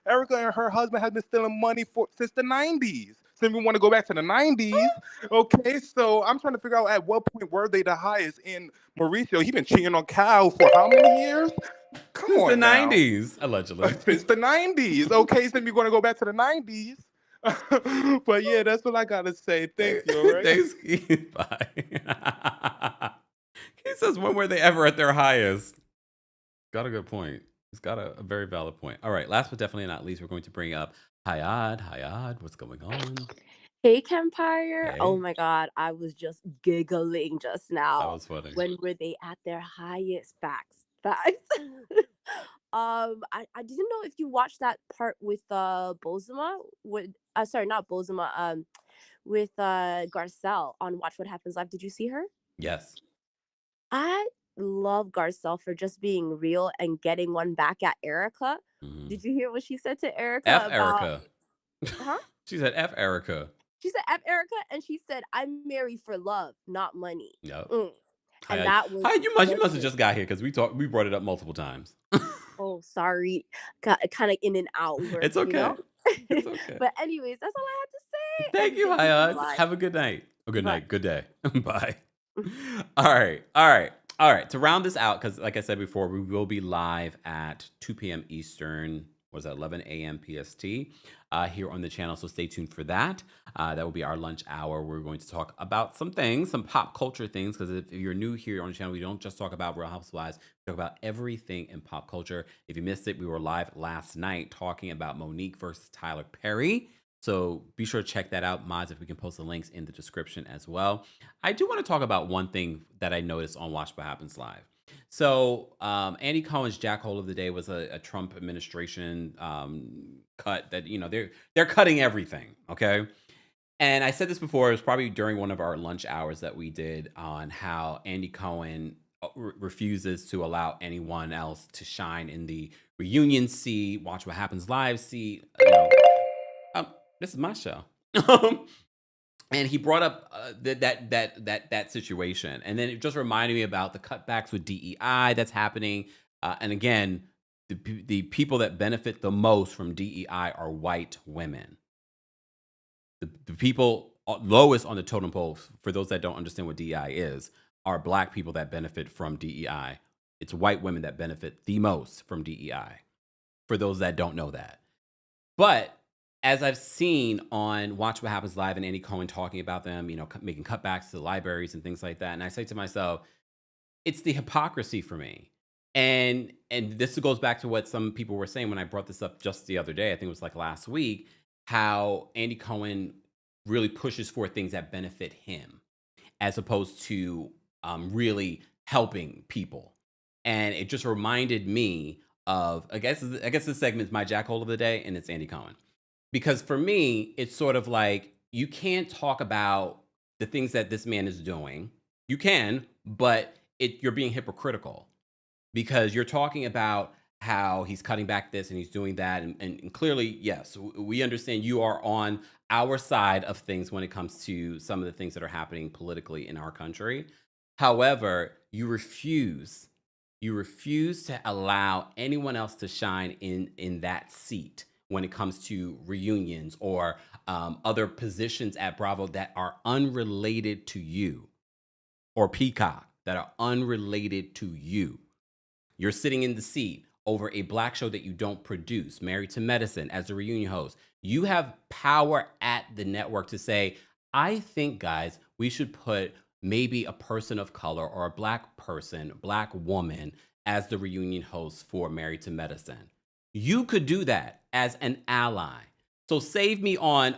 and her husband has been stealing money since the 90s. Since we want to go back to the 90s. Okay, so I'm trying to figure out at what point were they the highest. And Mauricio, he been cheating on Cal for how many years? Come on now. Since the 90s, allegedly. Since the 90s. Okay, so we're going to go back to the 90s. But yeah, that's what I got to say. Thank you, all right? Thanks, Keith. Bye. He says, when were they ever at their highest? Got a good point. He's got a very valid point. All right, last but definitely not least, we're going to bring up Hayad. Hayad, what's going on? Hey, Kempire. Hey. Oh my God, I was just giggling just now. That was funny. When were they at their highest? Facts. I didn't know if you watched that part with Bozema, with sorry, not Bozema, with Garcelle on Watch What Happens Live. Did you see her? Yes. I love Garcelle for just being real and getting one back at Erica. Did you hear what she said to Erica? Erica. Huh? She said F Erica. She said F Erica, and she said, I'm married for love, not money. Yep. And that was you must have just got here because we brought it up multiple times. Oh, sorry. Kind of in and out. It's okay. It's okay. But anyways, that's all I had to say. Thank you, Hayad. Have a good night. Oh, good night. Good day. Bye. All right. To round this out, because like I said before, we will be live at 2 p.m. Eastern. Was that 11 a.m. PST here on the channel? So stay tuned for that. That will be our lunch hour. We're going to talk about some things, some pop culture things, because if you're new here on the channel, we don't just talk about Real Housewives. We talk about everything in pop culture. If you missed it, we were live last night talking about Monique versus Tyler Perry. So be sure to check that out. Mods, if we can post the links in the description as well. I do want to talk about one thing that I noticed on Watch What Happens Live. So Andy Cohen's Jackhole of the Day was a Trump administration cut that, they're cutting everything, okay? And I said this before, it was probably during one of our lunch hours that we did on how Andy Cohen refuses to allow anyone else to shine in the reunion seat, Watch What Happens Live seat. This is my show. And he brought up that situation, and then it just reminded me about the cutbacks with DEI that's happening. And again, the people that benefit the most from DEI are white women. The people lowest on the totem pole, for those that don't understand what DEI is, are Black people that benefit from DEI. It's white women that benefit the most from DEI, for those that don't know that. But as I've seen on Watch What Happens Live and Andy Cohen talking about them, making cutbacks to the libraries and things like that, and I say to myself, it's the hypocrisy for me. And this goes back to what some people were saying when I brought this up just the other day, I think it was like last week, how Andy Cohen really pushes for things that benefit him as opposed to really helping people. And it just reminded me of, I guess this segment is my Jackhole of the Day, and it's Andy Cohen. Because for me, it's sort of like, you can't talk about the things that this man is doing. You can, but you're being hypocritical, because you're talking about how he's cutting back this and he's doing that. And clearly, yes, we understand you are on our side of things when it comes to some of the things that are happening politically in our country. However, you refuse to allow anyone else to shine in that seat when it comes to reunions or other positions at Bravo that are unrelated to you, or Peacock that are unrelated to you. You're sitting in the seat over a Black show that you don't produce, Married to Medicine, as a reunion host. You have power at the network to say, I think, guys, we should put maybe a person of color or a Black person, Black woman, as the reunion host for Married to Medicine. You could do that as an ally. So save me on,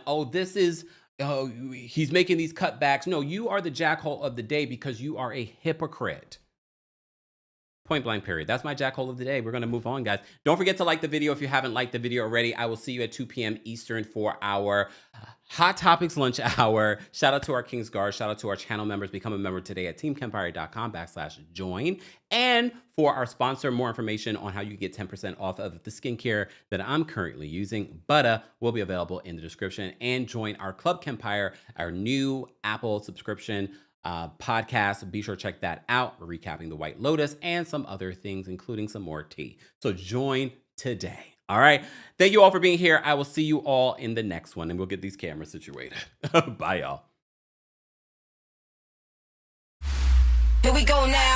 he's making these cutbacks. No, you are the jackhole of the day because you are a hypocrite. Point blank, period. That's my jackhole of the day. We're going to move on, guys. Don't forget to like the video if you haven't liked the video already. I will see you at 2 p.m. Eastern for our Hot Topics lunch hour. Shout out to our King's Guard. Shout out to our channel members. Become a member today at teamkempire.com/join. And for our sponsor, more information on how you get 10% off of the skincare that I'm currently using, Butter, will be available in the description. And join our Club Kempire, our new Apple subscription podcast. Be sure to check that out. We're recapping the White Lotus and some other things, including some more tea. So join today. All right. Thank you all for being here. I will see you all in the next one, and we'll get these cameras situated. Bye, y'all. Here we go now.